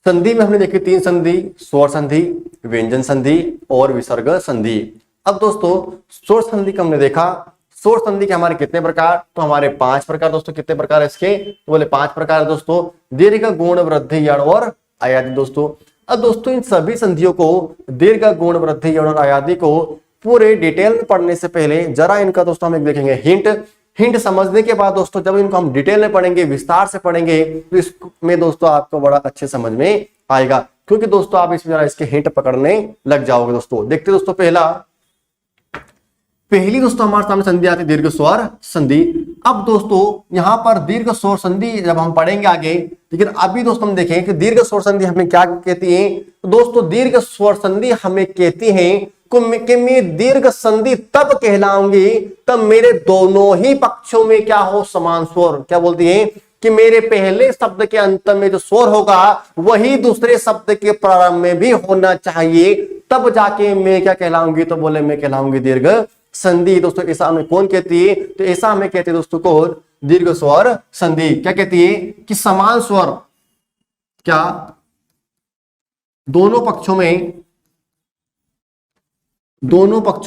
संधि में हमने देखी 3 संधि, स्वर संधि, व्यंजन संधि और विसर्ग संधि। अब दोस्तों स्वर संधि का हमने देखा, स्वर संधि के हमारे कितने प्रकार, तो हमारे 5 प्रकार दोस्तों। कितने प्रकार है इसके, तो बोले 5 प्रकार दोस्तों, दीर्घ गुण वृद्धि यण और अयादी दोस्तों। अब दोस्तों इन सभी संधियों को, दीर्घ गुण वृद्धि यण और अयादी को पूरे डिटेल में पढ़ने से पहले जरा इनका दोस्तों हम एक देखेंगे हिंट। हिंट समझने के बाद दोस्तों जब इनको हम डिटेल में पढ़ेंगे, विस्तार से पढ़ेंगे, तो इसमें दोस्तों आपको बड़ा अच्छे समझ में आएगा, क्योंकि दोस्तों आप इसमें जरा इसके हिंट पकड़ने लग जाओगे। दोस्तों देखते दोस्तों पहली दोस्तों हमारे सामने संधि आती है दीर्घ स्वर संधि। अब दोस्तों यहां पर दीर्घ स्वर संधि जब हम पढ़ेंगे आगे, लेकिन अभी दोस्तों हम देखें कि दीर्घ स्वर संधि हमें क्या कहती है। तो दोस्तों दीर्घ स्वर संधि हमें कहती है कि मैं दीर्घ संधि तब कहलाऊंगी तब मेरे दोनों ही पक्षों में क्या हो, समान स्वर। क्या बोलती है कि मेरे पहले शब्द के अंत में जो स्वर होगा वही दूसरे शब्द के प्रारंभ में भी होना चाहिए, तब जाके मैं क्या कहलाऊंगी। तो बोले मैं कहलाऊंगी दीर्घ संधि। दोस्तों ऐसा हमें कौन कहती है, तो ऐसा हमें कहते हैं दोस्तों को दीर्घ स्वर संधि। क्या कहती है कि समान स्वर, क्या दोनों पक्षों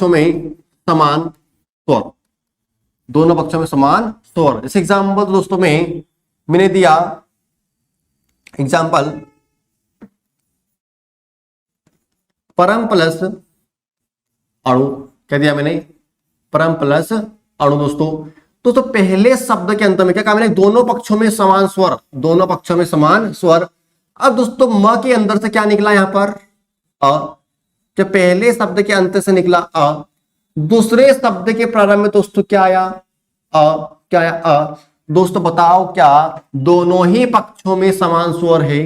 में समान स्वर, दोनों पक्षों में समान स्वर। जैसे एग्जाम्पल दोस्तों में मैंने दिया एग्जाम्पल परम प्लस अणु। क्या दिया मैंने, परम प्लस अणु। दोस्तों पहले शब्द के अंत में क्या कहा मैंने, दोनों पक्षों में समान स्वर, दोनों पक्षों में समान स्वर। अब दोस्तों म के अंदर से क्या निकला यहां पर, अ। जब पहले शब्द के अंत से निकला अ, दूसरे शब्द के प्रारंभ में दोस्तों क्या आया, अ। क्या आया, अ। दोस्तों बताओ क्या दोनों ही पक्षों में समान स्वर है,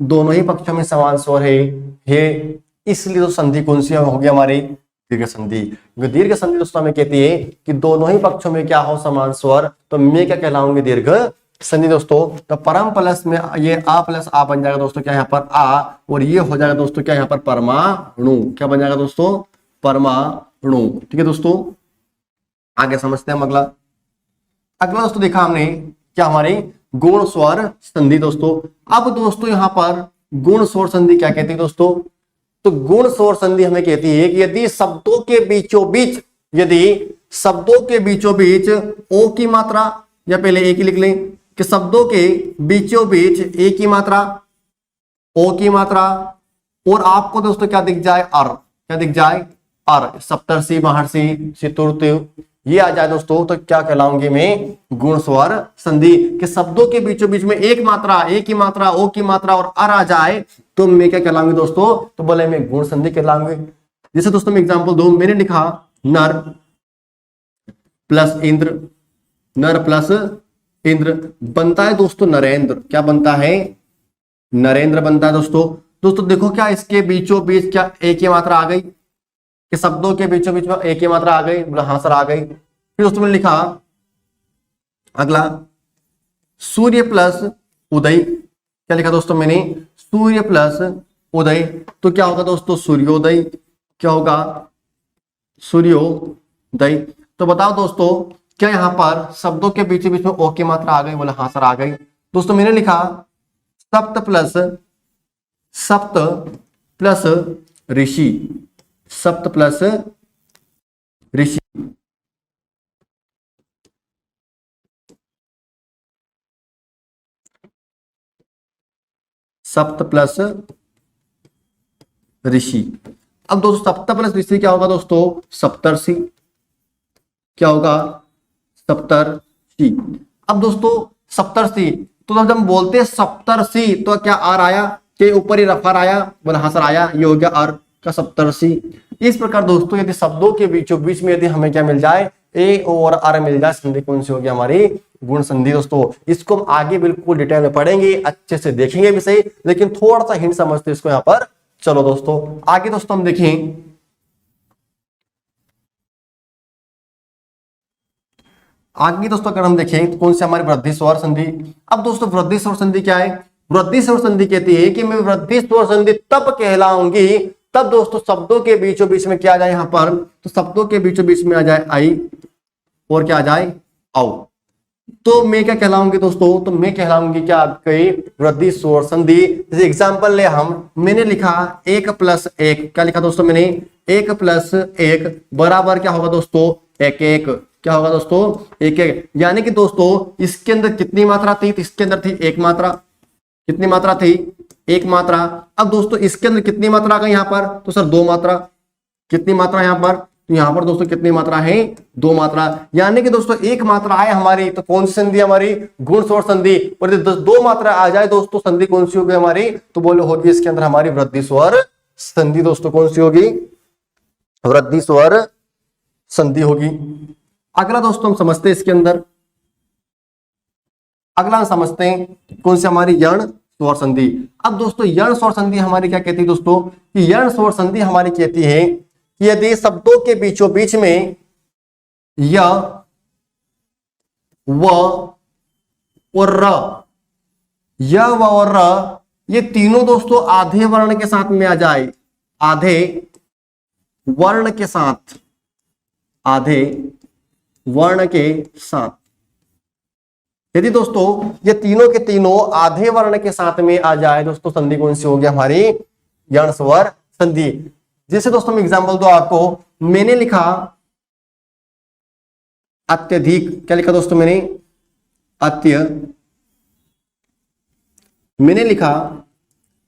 दोनों ही पक्षों में समान स्वर है। इसलिए तो संधि कौन सी होगी हमारी, दीर्घ संधि। दीर्घ संधि दोस्तों हमें कहती है कि दोनों ही पक्षों में क्या हो, समान स्वर, तो मैं क्या कहलाऊंगी, दीर्घ संधि। दोस्तों तो परम प्लस में ये आ प्लस आ बन जाएगा दोस्तों क्या यहाँ पर आ, और ये हो जाएगा दोस्तों क्या यहाँ पर परमाणु। क्या बन जाएगा दोस्तों, परमाणु। ठीक है दोस्तों, आगे समझते हैं हम अगला। अगला दोस्तों देखा हमने क्या हमारी गुण स्वर संधि। दोस्तों अब दोस्तों यहाँ पर गुण स्वर संधि क्या कहती है दोस्तों, तो गुण स्वर संधि हमें कहती है कि यदि शब्दों के बीचों बीच ओ की मात्रा, या पहले एक ही लिख लें कि शब्दों के बीचों बीच ए की मात्रा, ओ की मात्रा, और आपको दोस्तों क्या दिख जाए, अर। क्या दिख जाए, अर। सप्तर्षि, महर्षि, चतुर्थ ये आ जाए दोस्तों, तो क्या कहलाऊंगी मैं, गुण स्वर संधि। कि शब्दों के बीचों बीच में एक मात्रा, ए की मात्रा, ओ की मात्रा और अर आ जाए तो मैं क्या कहलाऊंगी दोस्तों, तो बोले मैं गुण संधि कहलाऊंगी। जैसे दोस्तों मैं एग्जांपल दूं, मैंने लिखा नर प्लस इंद्र, नर प्लस इंद्र बनता है दोस्तों नरेंद्र। क्या बनता है, नरेंद्र बनता है दोस्तों देखो क्या इसके बीचों बीच क्या एक की मात्रा आ गई, कि शब्दों के बीचों बीच में एक की मात्रा आ गई, बोला हाँ सर आ गई। फिर दोस्तों मैंने लिखा अगला सूर्य प्लस उदय। क्या लिखा दोस्तों मैंने, सूर्य प्लस उदय, तो क्या होगा दोस्तों, सूर्योदय। क्या होगा, सूर्योदय। तो बताओ दोस्तों क्या यहाँ पर शब्दों के बीच बीच में ओ की मात्रा आ गई, बोला हाँ सर आ गई। दोस्तों मैंने लिखा सप्त प्लस ऋषि, सप्त प्लस ऋषि। सप्त प्लस ऋषि। अब दोस्तों सप्त प्लस ऋषि क्या होगा दोस्तों, सप्तर्षि। क्या होगा, सप्तर्षि। अब दोस्तों सप्तर्षि, तो जब हम बोलते हैं सप्तर्षि तो क्या आर आया, के ऊपर ही रफर आया, बोला हाँ सर आया, ये हो गया आर का सप्तर्षि। इस प्रकार दोस्तों यदि शब्दों के बीचों बीच में यदि हमें क्या मिल जाए, ए और आर मिल जाए, संधि कौन सी होगी हमारी, गुण संधि। दोस्तों इसको हम आगे बिल्कुल डिटेल में पढ़ेंगे, अच्छे से देखेंगे भी सही, लेकिन थोड़ा सा हिंट समझते इसको यहाँ पर। चलो दोस्तों आगे दोस्तों हम देखें, आगे दोस्तों अगर हम देखें तो कौन सी हमारी वृद्धि स्वर संधि। अब दोस्तों वृद्धि स्वर संधि क्या है, वृद्धि स्वर संधि कहती है कि मैं वृद्धि स्वर संधि तब कहलाऊंगी तब दोस्तों शब्दों के बीचों बीच में क्या आ जाए यहाँ पर, तो शब्दों के बीचों बीच में आ जाए आई और क्या आ जाए औ, तो मैं क्या कहलाऊंगी दोस्तों, तो मैं कहलाऊंगी क्या आपकी वृद्धि स्वर संधि। जैसे एग्जांपल ले हम, मैंने लिखा 1 प्लस 1। क्या लिखा दोस्तों मैंने, 1 प्लस 1 बराबर क्या होगा दोस्तों, 1 1। क्या होगा दोस्तों, 1 1। यानी कि दोस्तों इसके अंदर कितनी मात्रा थी, तो इसके अंदर थी एक मात्रा। कितनी मात्रा थी, एक मात्रा। अब दोस्तों इसके अंदर कितनी मात्रा आ गई यहाँ पर, तो सर 2 मात्रा। कितनी मात्रा यहाँ पर, तो यहाँ पर दोस्तों कितनी मात्रा है, 2 मात्रा, यानी कि दोस्तों एक मात्रा है हमारी, तो कौन सी संधि हमारी, गुण स्वर संधि। और यदि 2 मात्रा आ जाए दोस्तों, संधि कौन सी होगी हमारी, तो बोलो होगी इसके अंदर हमारी वृद्धि स्वर संधि। दोस्तों कौन सी होगी, वृद्धि स्वर संधि होगी। अगला दोस्तों हम समझते हैं इसके अंदर, अगला हम समझते हैं कौन सी हमारी, यण स्वर संधि। अब दोस्तों यण स्वर संधि हमारी क्या कहती है दोस्तों, कि यण स्वर संधि हमारी कहती है कि यदि शब्दों के बीचों बीच में य, व और र, य व और र, ये तीनों दोस्तों आधे वर्ण के साथ में आ जाए, आधे वर्ण के साथ, आधे वर्ण के साथ, यदि दोस्तों ये तीनों के तीनों आधे वर्ण के साथ में आ जाए दोस्तों, संधि कौन सी होगी हमारी, यण स्वर संधि। जैसे दोस्तों मैं एग्जांपल दो आपको, मैंने लिखा अत्यधिक, क्या लिखा दोस्तों मैंने, मैंने लिखा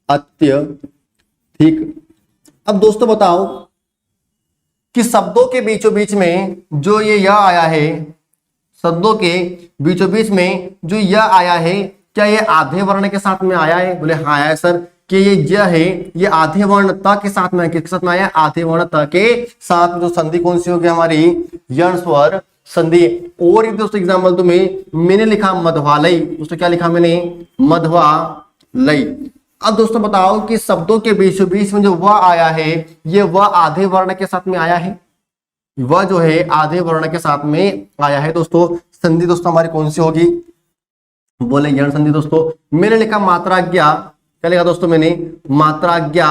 अत्यधिक। अब दोस्तों बताओ कि शब्दों के बीचों बीच में जो ये य आया है, शब्दों के बीचों बीच में जो य आया है, क्या ये आधे वर्ण के साथ में आया है, बोले हाँ आया है सर। कि ये य है, ये आधे वर्ण त के साथ में, किसके साथ में आया, आधे वर्ण त के साथ में, जो संधि कौन सी होगी हमारी, यण स्वर संधि। और एक दोस्तों एग्जाम्पल तुम्हें, मैंने लिखा मधवालय, दोस्तों क्या लिखा मैंने, मधवालय। अब दोस्तों बताओ कि शब्दों के बीचों बीच में जो व आया है, ये व आधे वर्ण के साथ में आया है, वह जो है आधे वर्ण के साथ में आया है दोस्तों। संधि दोस्तों हमारी कौन सी होगी, बोले यण संधि दोस्तों। मैंने लिखा मात्राज्ञा, क्या लिखा दोस्तों मैंने, मात्राज्ञा।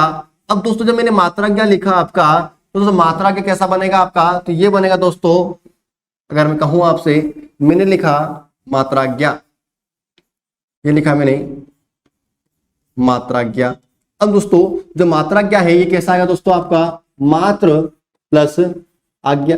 अब दोस्तों जब मैंने मात्राज्ञा लिखा आपका, तो दोस्तों मात्राज्ञा कैसा बनेगा आपका, तो ये बनेगा दोस्तों, अगर मैं कहूं आपसे, मैंने लिखा मात्राज्ञा, ये लिखा मैंने मात्राज्ञा। अब दोस्तों जो मात्राज्ञा है ये कैसा आएगा दोस्तों आपका, मात्र प्लस आज्ञा।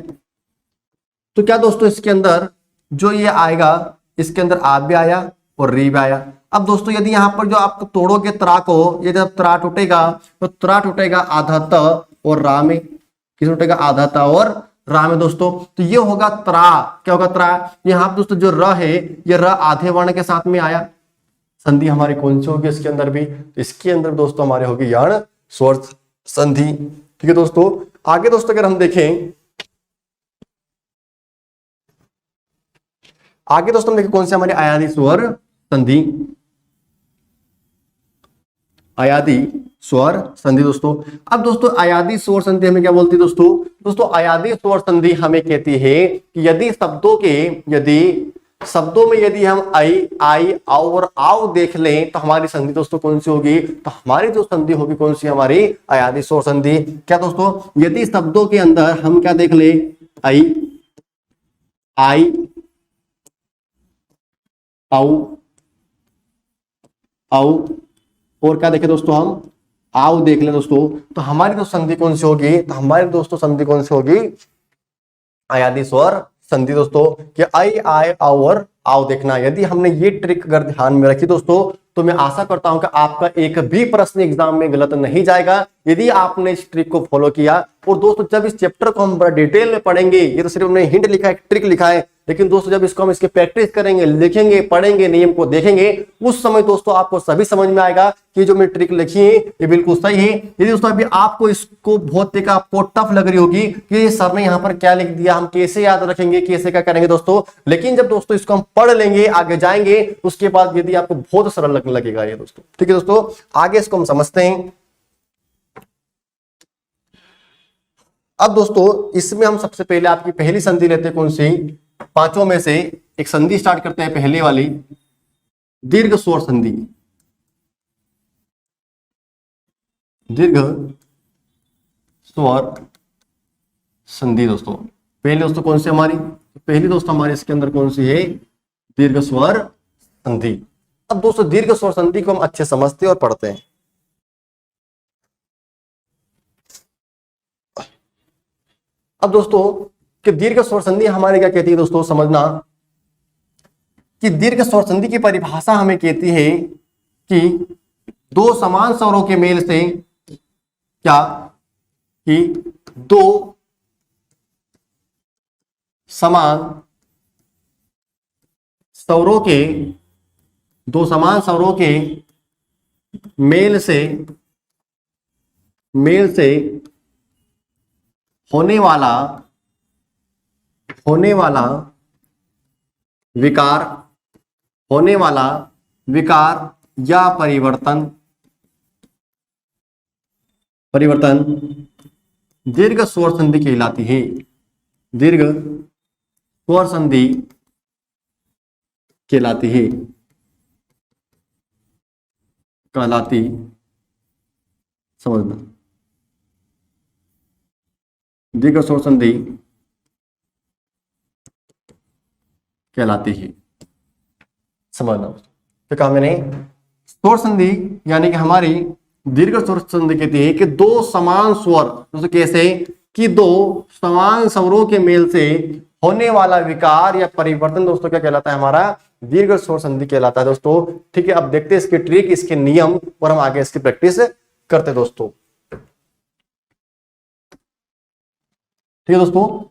तो क्या दोस्तों इसके अंदर जो ये आएगा, इसके अंदर आप भी आया और री भी आया। अब दोस्तों यदि यहां पर जो आपको तोड़ोगे त्रा को, ये जब त्रा टूटेगा तो त्रा टूटेगा आधा त और रा में, किस टूटेगा, आधा त और रा में दोस्तों। तो ये होगा त्रा, क्या होगा त्रा। यहाँ पर दोस्तों जो र है, ये र आधे वर्ण के साथ में आया, संधि हमारी कौन सी होगी इसके अंदर भी, तो इसके अंदर दोस्तों हमारे होगी यण स्वर संधि। ठीक है दोस्तों। आगे दोस्तों अगर हम देखें, आगे दोस्तों हम देखें कौन सी हमारी अयादी स्वर संधि, अयादी स्वर संधि दोस्तों। अब दोस्तों अयादी स्वर संधि हमें क्या बोलती है दोस्तों, दोस्तों अयादी स्वर संधि हमें कहती है कि यदि शब्दों में यदि हम आई, आई, आओ और आओ देख लें, तो हमारी संधि दोस्तों कौन सी होगी, तो हमारी जो संधि होगी कौन सी, हमारी अयादी स्वर संधि। क्या दोस्तों, यदि शब्दों के अंदर हम क्या देख ले, आई, आई, आओ, आओ और क्या देखें दोस्तों, हम आओ देख ले दोस्तों, तो हमारी तो संधि कौन सी होगी, तो हमारी दोस्तों संधि कौन सी होगी, अयादी स्वर संधि दोस्तों। कि आई, आए, आओ और आओ देखना। यदि हमने ये ट्रिक अगर ध्यान में रखी दोस्तों, तो मैं आशा करता हूं कि आपका एक भी प्रश्न एग्जाम में गलत नहीं जाएगा यदि आपने इस ट्रिक को फॉलो किया। और दोस्तों जब इस चैप्टर को हम बड़ा डिटेल में पढ़ेंगे, ये तो सिर्फ हमने हिंट लिखा है, ट्रिक लिखा है, लेकिन दोस्तों जब इसको हम इसके प्रैक्टिस करेंगे, लिखेंगे, पढ़ेंगे, नियम को देखेंगे, उस समय दोस्तों आपको सभी समझ में आएगा कि जो मैं ट्रिक लिखी है ये बिल्कुल सही है। यदि दोस्तों अभी आपको इसको बहुत एक आपको टफ लग रही होगी कि ये सर ने यहाँ पर क्या लिख दिया, हम कैसे याद रखेंगे, कैसे क्या करेंगे दोस्तों, लेकिन जब दोस्तों इसको हम पढ़ लेंगे, आगे जाएंगे, उसके बाद यदि आपको बहुत सरल लगने लगेगा ये दोस्तों। ठीक है दोस्तों, आगे इसको हम समझते हैं। अब दोस्तों इसमें हम सबसे पहले आपकी पहली संधि लेते हैं, कौन सी, पांचों में से एक संधि स्टार्ट करते हैं, पहले वाली दीर्घ स्वर संधि। दीर्घ स्वर संधि दोस्तों पहले दोस्तों कौन सी हमारी, पहली दोस्तों हमारे इसके अंदर कौन सी है, दीर्घ स्वर संधि। अब दोस्तों दीर्घ स्वर संधि को हम अच्छे समझते और पढ़ते हैं। अब दोस्तों कि दीर्घ स्वर संधि हमारे क्या कहती है दोस्तों, समझना कि दीर्घ स्वर संधि की परिभाषा हमें कहती है कि दो समान स्वरों के मेल से, क्या कि दो समान स्वरों के, दो समान स्वरों के मेल से होने वाला विकार या परिवर्तन दीर्घ स्वर संधि कहलाती है। दीर्घ स्वर संधि कहलाती समझना, दीर्घ स्वर संधि कहलाती है, समझना। तो कहा मैंने स्वर संधि यानी कि हमारी दीर्घ स्वर संधि कहती है कि दो समान स्वर, दोस्तों कैसे कि दो समान स्वरों के मेल से होने वाला विकार या परिवर्तन दोस्तों क्या कहलाता है, हमारा दीर्घ स्वर संधि कहलाता है दोस्तों। ठीक है, अब देखते हैं इसके ट्रिक, इसके नियम और हम आगे इसकी प्रैक्टिस करते हैं दोस्तों। ठीक है दोस्तों,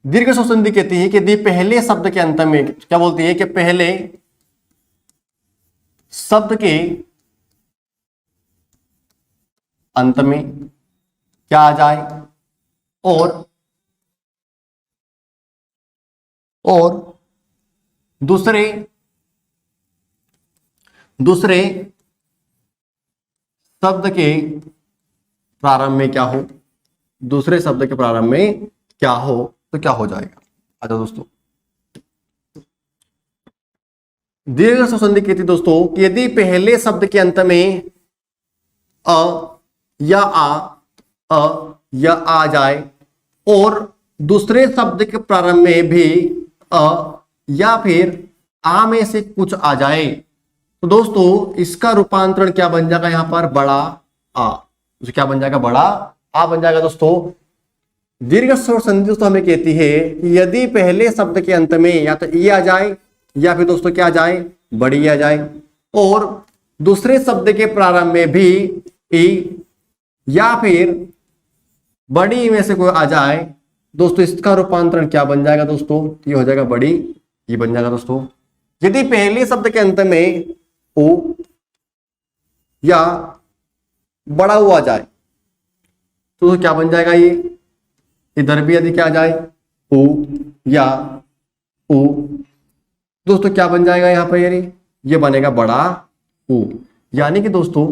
दीर्घ स्वर संधि कहती है कि यदि पहले शब्द के अंत में क्या बोलती है कि पहले शब्द के अंत में क्या आ जाए और दूसरे शब्द के प्रारंभ में क्या हो, दूसरे शब्द के प्रारंभ में क्या हो तो क्या हो जाएगा। अच्छा दोस्तों, दीर्घ स्वर संधि कहती दोस्तों कि यदि पहले शब्द के अंत में अ या आ जाए और दूसरे शब्द के प्रारंभ में भी अ या फिर आ में से कुछ आ जाए तो दोस्तों इसका रूपांतरण क्या बन जाएगा, यहां पर बड़ा आ, तो क्या बन जाएगा, बड़ा आ बन जाएगा दोस्तों। दीर्घ स्वर संधि दोस्तों हमें कहती है कि यदि पहले शब्द के अंत में या तो ई आ जाए या फिर दोस्तों क्या आ जाए, बड़ी आ जाए, और दूसरे शब्द के प्रारंभ में भी ई या फिर बड़ी में से कोई आ जाए दोस्तों, इसका रूपांतरण क्या बन जाएगा दोस्तों, ये हो जाएगा बड़ी, ये बन जाएगा दोस्तों। यदि पहले शब्द के अंत में ओ या बड़ा हुआ जाए तो क्या बन जाएगा, ये इधर भी यदि क्या आ जाए ओ या ओ दोस्तों क्या बन जाएगा यहां पर, ये बनेगा बड़ा ओ। यानी कि दोस्तों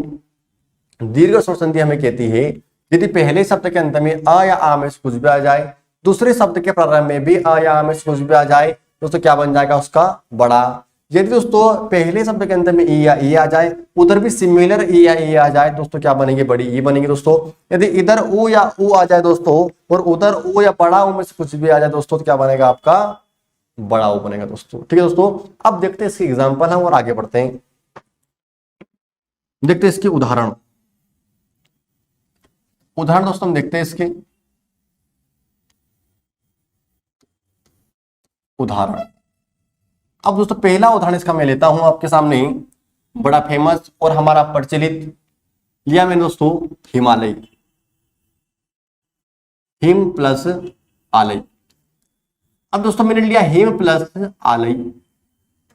दीर्घ स्वर संधि हमें कहती है यदि पहले शब्द के अंत में अ या आ में से कुछ भी आ जाए, दूसरे शब्द के प्रारंभ में भी अ या आ में से कुछ भी आ जाए दोस्तों क्या बन जाएगा उसका बड़ा। यदि दोस्तों पहले शब्द के अंत में ई या ई आ जाए, उधर भी सिमिलर ई या ई आ जाए दोस्तों क्या बनेंगे, बड़ी ई बनेंगे दोस्तों। यदि इधर ओ या ऊ आ जाए दोस्तों और उधर ओ या बड़ा ओ में से कुछ भी आ जाए दोस्तों तो क्या बनेगा आपका, बड़ा ओ बनेगा दोस्तों। ठीक है दोस्तों, अब देखते हैं इसकी एग्जाम्पल हम और आगे बढ़ते हैं, देखते हैं इसके उदाहरण दोस्तों हम देखते हैं इसके उदाहरण। अब दोस्तों पहला उदाहरण इसका मैं लेता हूं आपके सामने, बड़ा फेमस और हमारा प्रचलित लिया मैंने दोस्तों हिमालय, हिम प्लस आलय। अब दोस्तों मैंने लिया हिम प्लस आलय।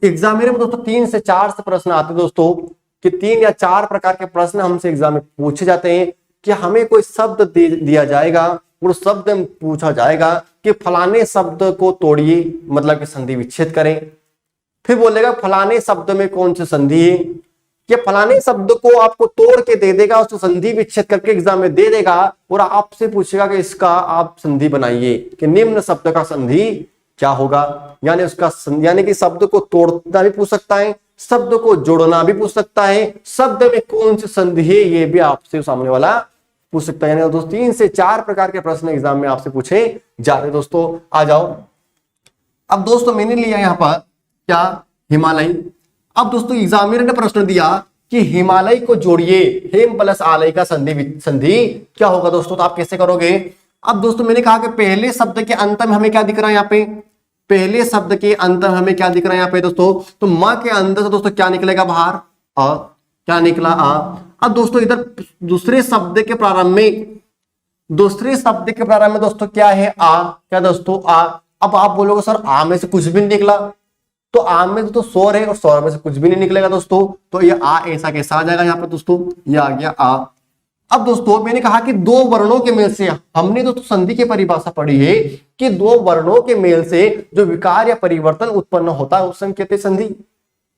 एग्जाम में दोस्तों 3 से 4 से प्रश्न आते हैं दोस्तों कि 3 या 4 प्रकार के प्रश्न हमसे एग्जाम में पूछे जाते हैं कि हमें कोई शब्द दिया जाएगा और शब्द में पूछा जाएगा कि फलाने शब्द को तोड़िए, मतलब कि संधि विच्छेद करें। फिर बोलेगा फलाने शब्द में कौन सी संधि है, कि फलाने शब्द को आपको तोड़ के दे देगा, उसको संधि विच्छेद करके एग्जाम में दे देगा और आपसे पूछेगा कि इसका आप संधि बनाइए कि निम्न शब्द का संधि क्या होगा। यानी उसका यानी कि शब्द को तोड़ना भी पूछ सकता है, शब्द को जोड़ना भी पूछ सकता है, शब्द में कौन सी संधि है ये भी आपसे सामने वाला पूछ सकता है। यानी दोस्तों 3 से 4 प्रकार के प्रश्न एग्जाम में आपसे पूछे जा रहे दोस्तों। आ जाओ, अब दोस्तों मैंने लिया यहाँ पर क्या, हिमालय। अब दोस्तों एग्जामिनर ने प्रश्न दिया कि हिमालय को जोड़िए, हिम प्लस आलय का संधि क्या होगा दोस्तों, तो आप कैसे करोगे। अब दोस्तों मैंने कहा कि पहले शब्द के अंत में हमें क्या दिख रहा है, यहाँ पे पहले शब्द के अंत में हमें क्या दिख रहा है यहाँ पे दोस्तों, तो म के अंदर से दोस्तों क्या निकलेगा बाहर, क्या निकला आ। अब दोस्तों इधर दूसरे शब्द के प्रारंभ में दूसरी शब्द के प्रारंभ में दोस्तों क्या है? आ। क्या दोस्तों? आ। अब आप बोलोगे सर आ में से कुछ भी नहीं निकला, तो आ में तो स्वर है और स्वर में से कुछ भी नहीं निकलेगा दोस्तों, तो ये आ ऐसा कैसा आ जाएगा यहाँ पे दोस्तों? ये आ गया आ। अब दोस्तों मैंने कहा कि दो वर्णों के मेल से, हमने दोस्तों संधि की परिभाषा पढ़ी है कि दो वर्णों के मेल से जो विकार या परिवर्तन उत्पन्न होता है उसे हम कहते हैं संधि।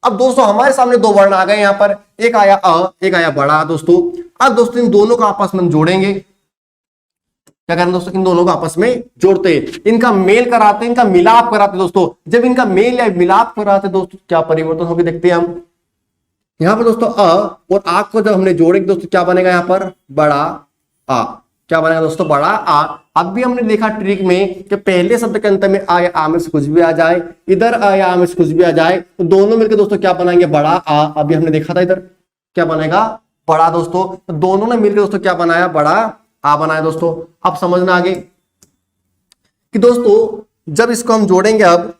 अब दोस्तों हमारे सामने दो वर्ण आ गए यहाँ पर, एक आया अ, एक आया बड़ा दोस्तों। अब दोस्तों इन दोनों को आपस में जोड़ेंगे, क्या करें दोस्तों? इन दोनों को आपस में जोड़ते हैं, इनका मेल कराते हैं, इनका मिलाप कराते हैं दोस्तों। जब इनका मेल या मिलाप कराते हैं दोस्तों क्या परिवर्तन होगी देखते हैं हम। यहाँ पर दोस्तों अ और आ को जब हमने जोड़ेंगे दोस्तों क्या बनेगा? यहाँ पर बड़ा आ। क्या बनेगा दोस्तों? बड़ा आ। अब भी हमने देखा ट्रिक में कि पहले शब्द के अंत में आ या आ में से कुछ भी आ जाए, इधर आ या आ में से कुछ भी आ जाए, तो दोनों मिलकर दोस्तों क्या बनाएंगे? बड़ा आ। अभी हमने देखा था इधर क्या बनेगा? बड़ा दोस्तों। तो दोनों ने मिलकर दोस्तों क्या बनाया? बड़ा आ बनाया दोस्तों। अब समझना आगे कि दोस्तों जब इसको हम जोड़ेंगे अब,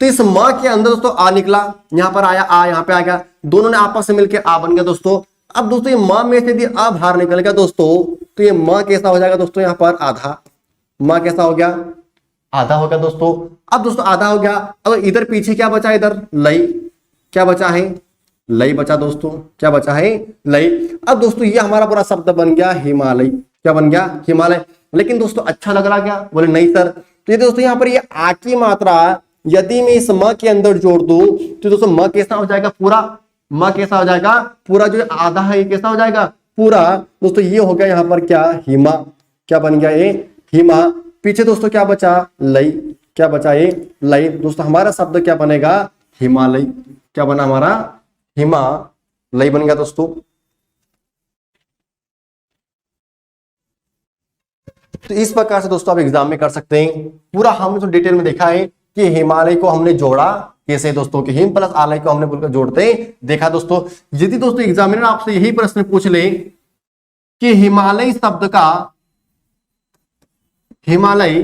तो इस म के अंदर दोस्तों आ निकला, यहां पर आया आ, यहां पे आ गया, दोनों ने आपस में मिलकर आ बन गया दोस्तों। अब दोस्तों ये म में से यदि आ बाहर निकल गया दोस्तों, तो ये म कैसा हो जाएगा दोस्तों? यहाँ पर आधा। म कैसा हो गया? आधा हो गया दोस्तों। अब दोस्तों आधा हो गया, अब इधर पीछे क्या बचा? इधर लई। क्या बचा है? लई बचा दोस्तों। क्या बचा है? लई। अब दोस्तों ये हमारा पूरा शब्द बन गया हिमालय। क्या बन गया? हिमालय। लेकिन दोस्तों अच्छा लग रहा क्या? बोले नहीं सर। तो ये दोस्तों यहाँ पर ये आ की मात्रा यदि मैं इस म के अंदर जोड़ दूं तो दोस्तों म कैसा हो जाएगा? पूरा। म कैसा हो जाएगा? पूरा। जो आधा है ये कैसा हो जाएगा? पूरा। दोस्तों ये हो गया यहाँ पर क्या? हिमा। क्या बन गया? ये हिमा। पीछे दोस्तों क्या बचा? लई। क्या बचा? ये लई। दोस्तों हमारा शब्द क्या बनेगा? हिमालय। क्या बना हमारा? हिमालय बन गया दोस्तों। तो इस प्रकार से दोस्तों आप एग्जाम में कर सकते हैं। पूरा हमने तो डिटेल में देखा है कि हिमालय को हमने जोड़ा कैसे दोस्तों, कि हिम प्लस आलय को हमने बोलकर जोड़ते देखा दोस्तों। यदि दोस्तों एग्जामिनर आपसे यही प्रश्न पूछ ले कि हिमालय शब्द का, हिमालय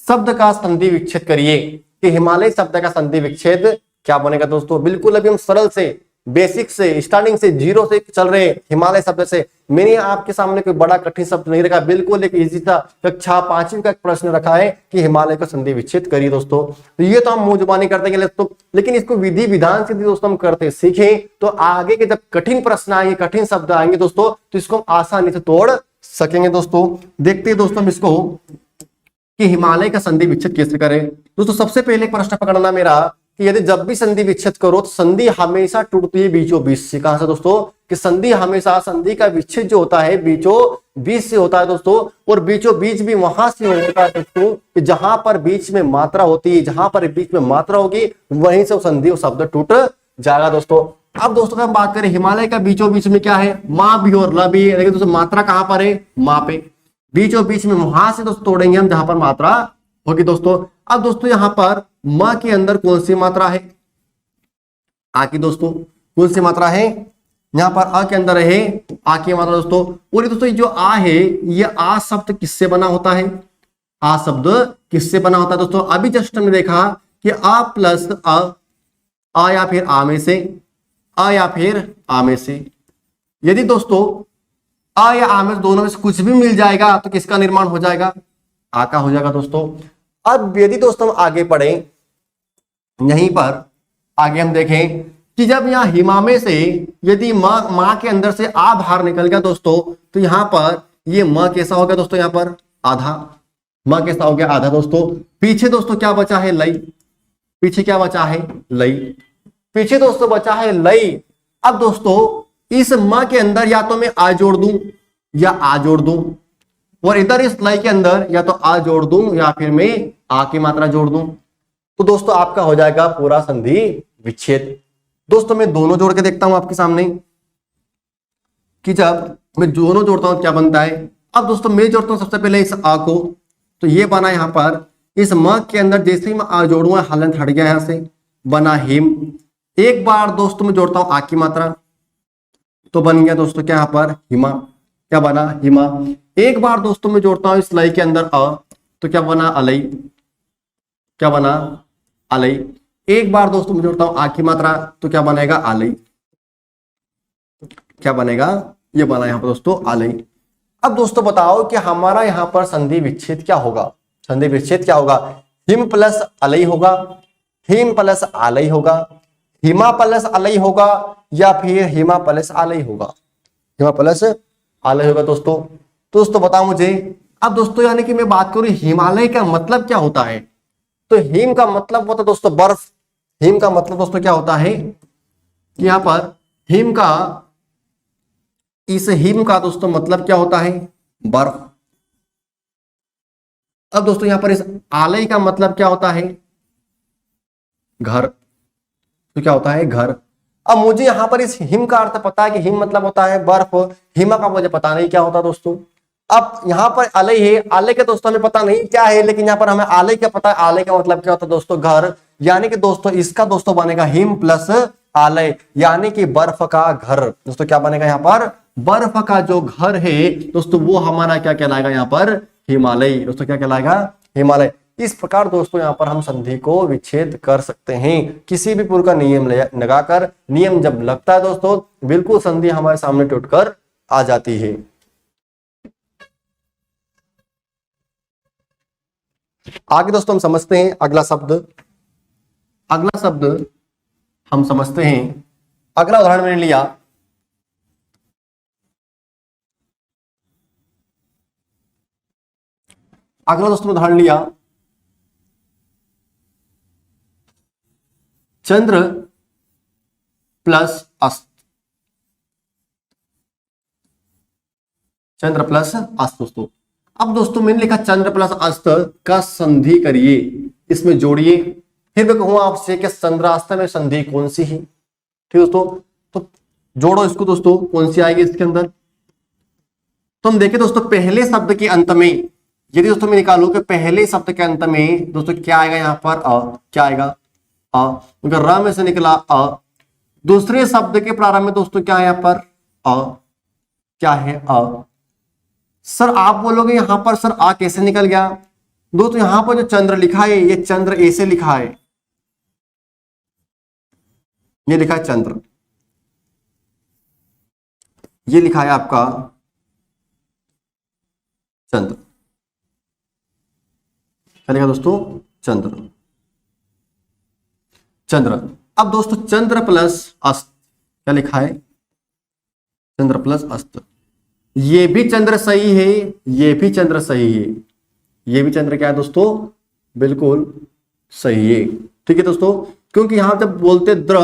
शब्द का संधि विच्छेद करिए, कि हिमालय शब्द का संधि विच्छेद क्या बनेगा दोस्तों? बिल्कुल अभी हम सरल से, बेसिक से, स्टार्टिंग से, जीरो से चल रहे हैं हिमालय शब्द से। मैंने आपके सामने कोई बड़ा कठिन शब्द नहीं रखा, बिल्कुल एक इजी सा कक्षा 5वीं का एक प्रश्न रखा है कि हिमालय का संधि विच्छेद करिए दोस्तों। तो ये तो हम मुंह जुबानी करते हैं तो, लेकिन इसको विधि विधान से दोस्तों हम करते सीखे, तो आगे के जब कठिन प्रश्न आएंगे, कठिन शब्द आएंगे दोस्तों, तो इसको हम आसानी से तोड़ सकेंगे दोस्तों। देखते हैं दोस्तों हम इसको कि हिमालय का संधि विच्छेद कैसे करें। दोस्तों सबसे पहले प्रश्न पकड़ना मेरा कि यदि जब भी संधि विच्छेद करो तो संधि हमेशा टूटती है बीचों बीच से। कहां से दोस्तों? कि संधि हमेशा, संधि का विच्छेद जो होता है बीचों बीच से होता है दोस्तों, और बीचों बीच भी वहां से होता है दोस्तों कि जहां पर बीच में मात्रा होती है, जहां पर बीच में मात्रा होगी वहीं से संधि और शब्द टूट जाएगा दोस्तों। अब दोस्तों हम बात करें हिमालय का बीचों बीच में क्या है? माँ भी और ल भी है, लेकिन दोस्तों मात्रा कहां पर है? माँ पे। बीचों बीच में वहां से दोस्तों तोड़ेंगे हम जहां पर मात्रा होगी दोस्तों। अब दोस्तों यहां पर म के अंदर कौन सी मात्रा है? आ की दोस्तों। कौन सी मात्रा है? यहां पर अ के अंदर है आ की मात्रा दोस्तों। और दोस्तों ये जो आ है, ये आ शब्द किससे बना होता है? आ शब्द किससे बना होता है दोस्तों? अभी जस्ट हमने देखा कि आ प्लस आ या फिर आ में से, आ या फिर आ में से। यदि दोस्तों आ या आ में दोनों में से कुछ भी मिल जाएगा तो किसका निर्माण हो जाएगा? आ का हो जाएगा दोस्तों। अब यदि दोस्तों हम आगे पढ़े, यहीं पर आगे हम देखें कि जब यहाँ हिमा में से यदि माँ के अंदर से आ बाहर निकल गया दोस्तों, तो यहाँ पर ये म कैसा हो गया दोस्तों? यहाँ पर आधा। म कैसा हो गया? आधा दोस्तों। पीछे दोस्तों क्या बचा है? लई। पीछे क्या बचा है? लई। पीछे दोस्तों बचा है लई। अब दोस्तों इस म के अंदर या तो मैं आ जोड़ दूं या आ जोड़ दूं, और इधर इस लई के अंदर या तो आ जोड़ दूं या फिर मैं आ की मात्रा जोड़ दूं, तो दोस्तों आपका हो जाएगा पूरा संधि विच्छेद। दोस्तों मैं दोनों जोड़ के देखता हूं आपके सामने कि जब मैं दोनों जोड़ता हूं क्या बनता है। अब दोस्तों मैं जोड़ता हूं सबसे पहले इस आ को, तो ये बना यहां पर इस म के अंदर जैसे ही मैं आ जोड़ूंगा हलन हट गया, यहां से बना हिम। एक बार दोस्तों मैं जोड़ता हूं आ की मात्रा, तो बन गया दोस्तों क्या यहाँ पर? हिमा। क्या बना? हिमा। एक बार दोस्तों मैं जोड़ता हूं इस लय के अंदर अ, तो क्या बना? अलई। क्या बना? अलई। एक बार दोस्तों मैं जोड़ता हूं आ की मात्रा, तो क्या बनेगा? आलई। क्या बनेगा? ये बना यहां पर दोस्तों आलई। अब दोस्तों बताओ कि हमारा यहाँ पर संधि विच्छेद क्या होगा। संधि विच्छेद क्या होगा? हिम प्लस अलई होगा, हिम प्लस आलई होगा, हिमा प्लस अलई होगा, या फिर हिमा प्लस आलई होगा। हिमा प्लस आलई होगा दोस्तों। दोस्तों बताओ मुझे। अब दोस्तों यानी कि मैं बात करूं हिमालय का मतलब क्या होता है, तो हिम का मतलब होता है दोस्तों बर्फ। हिम का मतलब दोस्तों क्या होता है कि यहां पर हिम का, इस हिम का दोस्तों मतलब क्या होता है? बर्फ। अब दोस्तों यहां पर इस आलय का मतलब क्या होता है? घर। तो क्या होता है? घर। अब मुझे यहां पर इस हिम का अर्थ पता है कि हिम मतलब होता है बर्फ, हिमा का मुझे पता नहीं क्या होता दोस्तों। अब यहां पर आलय है, आलय का दोस्तों हमें पता नहीं क्या है, लेकिन यहां पर हमें आलय का पता है। आलय का मतलब क्या होता है दोस्तों? घर। यानी कि दोस्तों इसका दोस्तों बनेगा हिम प्लस आलय, यानी कि बर्फ का घर। दोस्तों क्या बनेगा यहाँ पर? बर्फ का जो घर है दोस्तों वो हमारा क्या कहलाएगा यहाँ पर? हिमालय। दोस्तों क्या कहलाएगा? हिमालय। इस प्रकार दोस्तों यहाँ पर हम संधि को विच्छेद कर सकते हैं किसी भी पूर्व का नियम लगाकर। नियम जब लगता है दोस्तों बिल्कुल संधि हमारे सामने टूटकर आ जाती है। आगे दोस्तों हम समझते हैं अगला शब्द। अगला शब्द हम समझते हैं। अगला उदाहरण मैंने लिया, अगला दोस्तों उदाहरण लिया चंद्र प्लस अस्त। चंद्र प्लस अस्त दोस्तों। अब दोस्तों मैंने लिखा चंद्र प्लस अस्त का संधि करिए, इसमें जोड़िए। फिर मैं कहूं आपसे कि चंद्रास्त में संधि कौन सी है। ठीक दोस्तों, तो जोड़ो इसको दोस्तों, कौन सी आएगी इसके अंदर। तो हम देखें दोस्तों पहले शब्द के अंत में, यदि दोस्तों मैं निकालू कि पहले शब्द के अंत में दोस्तों क्या आएगा यहाँ पर? अ। क्या आएगा? अ। अगर र में से निकला अ। दूसरे शब्द के प्रारंभ में दोस्तों क्या है यहाँ पर? अ। क्या है? अ। सर आप बोलोगे यहां पर सर आ कैसे निकल गया? दोस्तों यहां पर जो चंद्र लिखा है ये चंद्र ऐसे लिखा है, ये लिखा है चंद्र, ये लिखा है आपका चंद्र। क्या लिखा दोस्तों? चंद्र। चंद्र। अब दोस्तों चंद्र प्लस अस्त क्या लिखा है? चंद्र प्लस अस्त। ये भी चंद्र सही है, ये भी चंद्र सही है, ये भी चंद्र क्या है दोस्तों? बिल्कुल सही है। ठीक है दोस्तों, क्योंकि यहां जब बोलते द्र,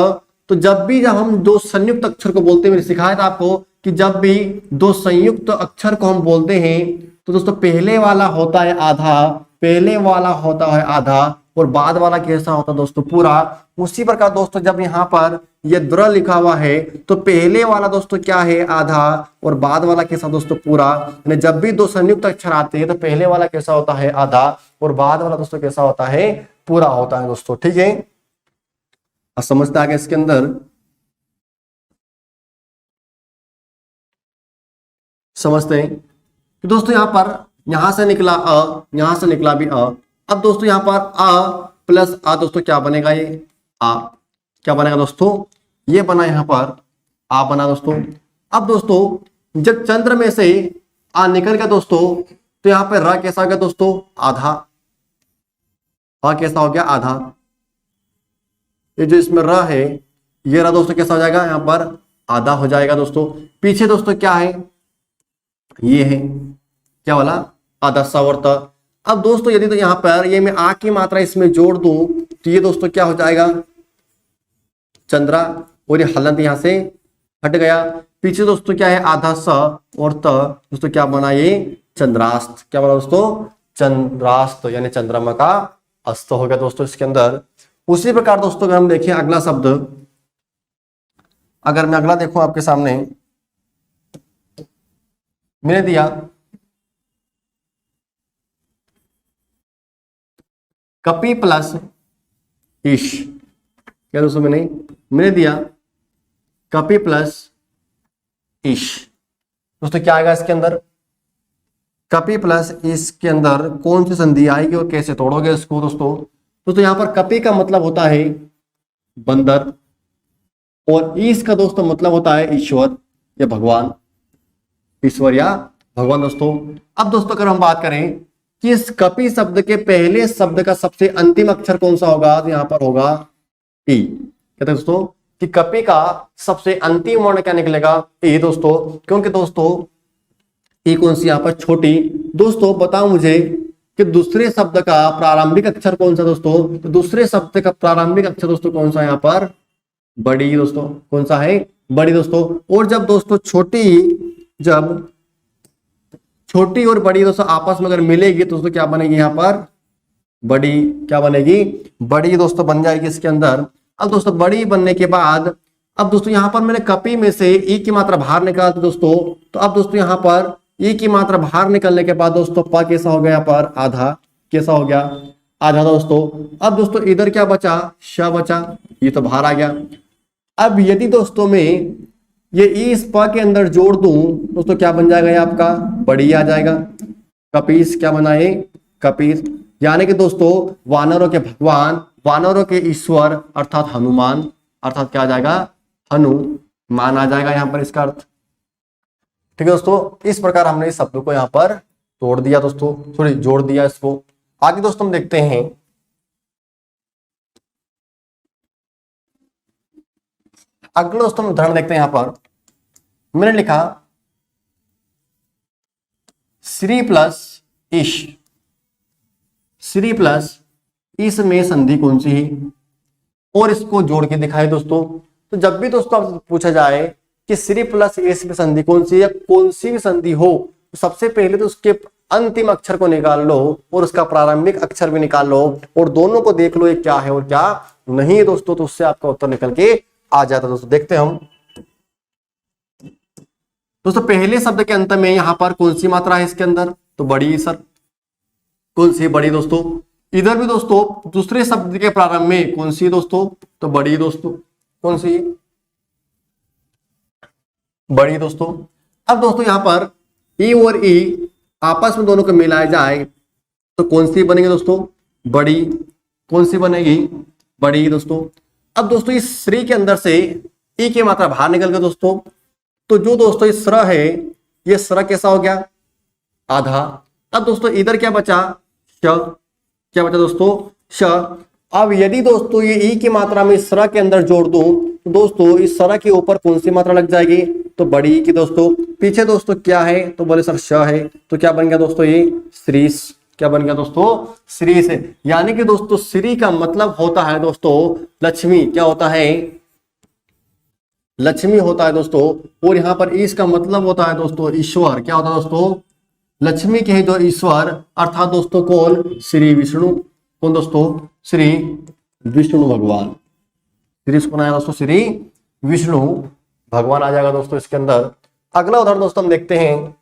तो जब हम दो संयुक्त अक्षर को बोलते हैं, मैंने सिखाया था आपको कि जब भी दो संयुक्त अक्षर को हम बोलते हैं तो दोस्तों पहले वाला होता है आधा, पहले वाला होता है आधा, और बाद वाला कैसा होता है दोस्तों? पूरा। उसी प्रकार दोस्तों जब यहाँ पर ये द्र लिखा हुआ है तो पहले वाला दोस्तों क्या है? आधा, और बाद वाला कैसा दोस्तों? पूरा। यानी जब भी दो संयुक्त अक्षर आते हैं तो पहले वाला कैसा होता है? आधा, और बाद वाला दोस्तों कैसा होता है? पूरा होता है दोस्तों। ठीक है, अब समझते आगे इसके अंदर। समझते हैं कि दोस्तों यहां पर यहां से निकला अ, यहां से निकला भी अ। अब दोस्तों यहां पर अ प्लस आ दोस्तों क्या बनेगा? ये आ। क्या बनेगा दोस्तों? ये बना यहां पर आ बना दोस्तों। अब दोस्तों जब चंद्र में से आ निकल गया दोस्तों तो यहां पर र कैसा हो गया दोस्तों? आधा। आ कैसा हो गया? आधा। ये जो इसमें र है ये र दोस्तों कैसा हो जाएगा? यहां पर आधा हो जाएगा दोस्तों। पीछे दोस्तों क्या है? ये है क्या वाला? आधा सावर्त। अब दोस्तों यदि तो यहां पर ये मैं आ की मात्रा इसमें जोड़ दूं तो ये दोस्तों क्या हो जाएगा? चंद्रा, और ये हलंत यहां से हट गया। पीछे दोस्तों क्या है? आधा स और त दोस्तों क्या बना? ये चंद्रास्त। क्या बना दोस्तों? चंद्रास्त, यानी चंद्रमा का अस्त हो गया दोस्तों इसके अंदर। उसी प्रकार दोस्तों अगर हम देखें अगला शब्द, अगर मैं अगला देखूं आपके सामने, मैंने दिया कपि प्लस ईश। क्या दोस्तों मैंने दिया कपि प्लस ईश। दोस्तों क्या आएगा इसके अंदर? कपि प्लस ईश के अंदर कौन सी संधि आएगी और कैसे तोड़ोगे इसको दोस्तों? दोस्तों यहां पर कपि का मतलब होता है बंदर, और ईश का दोस्तों मतलब होता है ईश्वर या भगवान, ईश्वर या भगवान दोस्तों। अब दोस्तों अगर हम बात करें कि इस कपि शब्द के पहले शब्द का सबसे अंतिम अक्षर कौन सा होगा, तो यहां पर होगा ई। कहते हैं दोस्तों कि कपि का सबसे अंतिम वर्ण क्या निकलेगा, ई दोस्तों, क्योंकि दोस्तों ई कौन सी यहां पर छोटी। दोस्तों बताओ मुझे कि दूसरे शब्द का प्रारंभिक अक्षर कौन सा दोस्तों, तो दूसरे शब्द का प्रारंभिक अक्षर दोस्तों कौन सा, यहां पर बड़ी दोस्तों, कौन सा है, बड़ी दोस्तों। और जब दोस्तों जब छोटी और बड़ी दोस्तों आपस में अगर मिलेगी तो दोस्तों क्या बनेगी, यहां पर बड़ी, क्या बनेगी, बड़ी दोस्तों बन जाएगी इसके अंदर। अब दोस्तों बड़ी बनने के बाद अब दोस्तों यहां पर मैंने कपि में से ई की मात्रा बाहर निकाल दी दोस्तों, तो अब दोस्तों यहां पर ई की मात्रा बाहर निकलने के बाद दोस्तों प कैसा हो गया, यहाँ पर आधा, कैसा हो गया, आधा दोस्तों। अब दोस्तों इधर क्या बचा, श बचा, ये तो बाहर आ गया। अब यदि दोस्तों में ये ई इस प के अंदर जोड़ दूं दोस्तों क्या बन जाएगा, ये आपका बड़ी आ जाएगा। कपीस क्या बनाए, कपीस, यानी कि दोस्तों वानरों के भगवान, वानरों के ईश्वर अर्थात हनुमान, अर्थात क्या आ जाएगा, हनुमान आ जाएगा यहां पर इसका अर्थ। ठीक है दोस्तों, इस प्रकार हमने इस शब्द को यहां पर तोड़ दिया दोस्तों, सॉरी जोड़ दिया इसको। आगे दोस्तों हम देखते हैं अगला दोस्तों उदाहरण देखते हैं। यहां पर मैंने लिखा श्री प्लस ईश, श्री प्लस इस में संधि कौन सी है, और इसको जोड़ के दिखाए दोस्तों। तो जब भी दोस्तों आपसे पूछा जाए कि श्री प्लस इस में संधि कौन सी है, या कौन सी भी संधि हो, तो सबसे पहले तो उसके अंतिम अक्षर को निकाल लो और उसका प्रारंभिक अक्षर भी निकाल लो, और दोनों को देख लो ये क्या है और क्या नहीं है दोस्तों, तो उससे आपका उत्तर निकल के आ जाता है दोस्तों। देखते हैं हम दोस्तों पहले शब्द के अंत में यहां पर कौन सी मात्रा है इसके अंदर, तो बड़ी सर, कौन सी बड़ी दोस्तों। इधर भी दोस्तों दूसरे शब्द के प्रारंभ में कौन सी दोस्तों, तो बड़ी दोस्तों, कौन सी, बड़ी दोस्तों। अब दोस्तों यहां पर ई और ई आपस में दोनों को मिलाया जाए तो कौन सी बनेगी दोस्तों, बड़ी, कौन सी बनेगी, बड़ी दोस्तों। अब दोस्तों इस श्री के अंदर से ई की मात्रा बाहर निकल गई दोस्तों, तो जो दोस्तों इस स्र है, ये स्र कैसा हो गया, आधा। अब दोस्तों इधर क्या बचा, श, क्या बचा दोस्तों, श। अब यदि दोस्तों ये ई की मात्रा में स्र के अंदर जोड़ दूं तो दोस्तों इस स्र के ऊपर कौन सी मात्रा लग जाएगी, तो बड़ी की दोस्तों। पीछे दोस्तों क्या है, तो बोले सर श है, तो क्या बन गया दोस्तों, ये श्रीस, क्या बन गया दोस्तों, श्री से। यानी कि दोस्तों श्री का मतलब होता है दोस्तों लक्ष्मी, क्या होता है, लक्ष्मी होता है दोस्तों। और यहां पर इस का मतलब होता है दोस्तों ईश्वर, क्या होता है दोस्तों, लक्ष्मी के जो ईश्वर अर्थात दोस्तों कौन, श्री विष्णु, कौन दोस्तों, श्री विष्णु भगवान। श्री कौन आया दोस्तों, श्री विष्णु भगवान आ जाएगा दोस्तों इसके अंदर। अगला उदाहरण दोस्तों हम देखते हैं,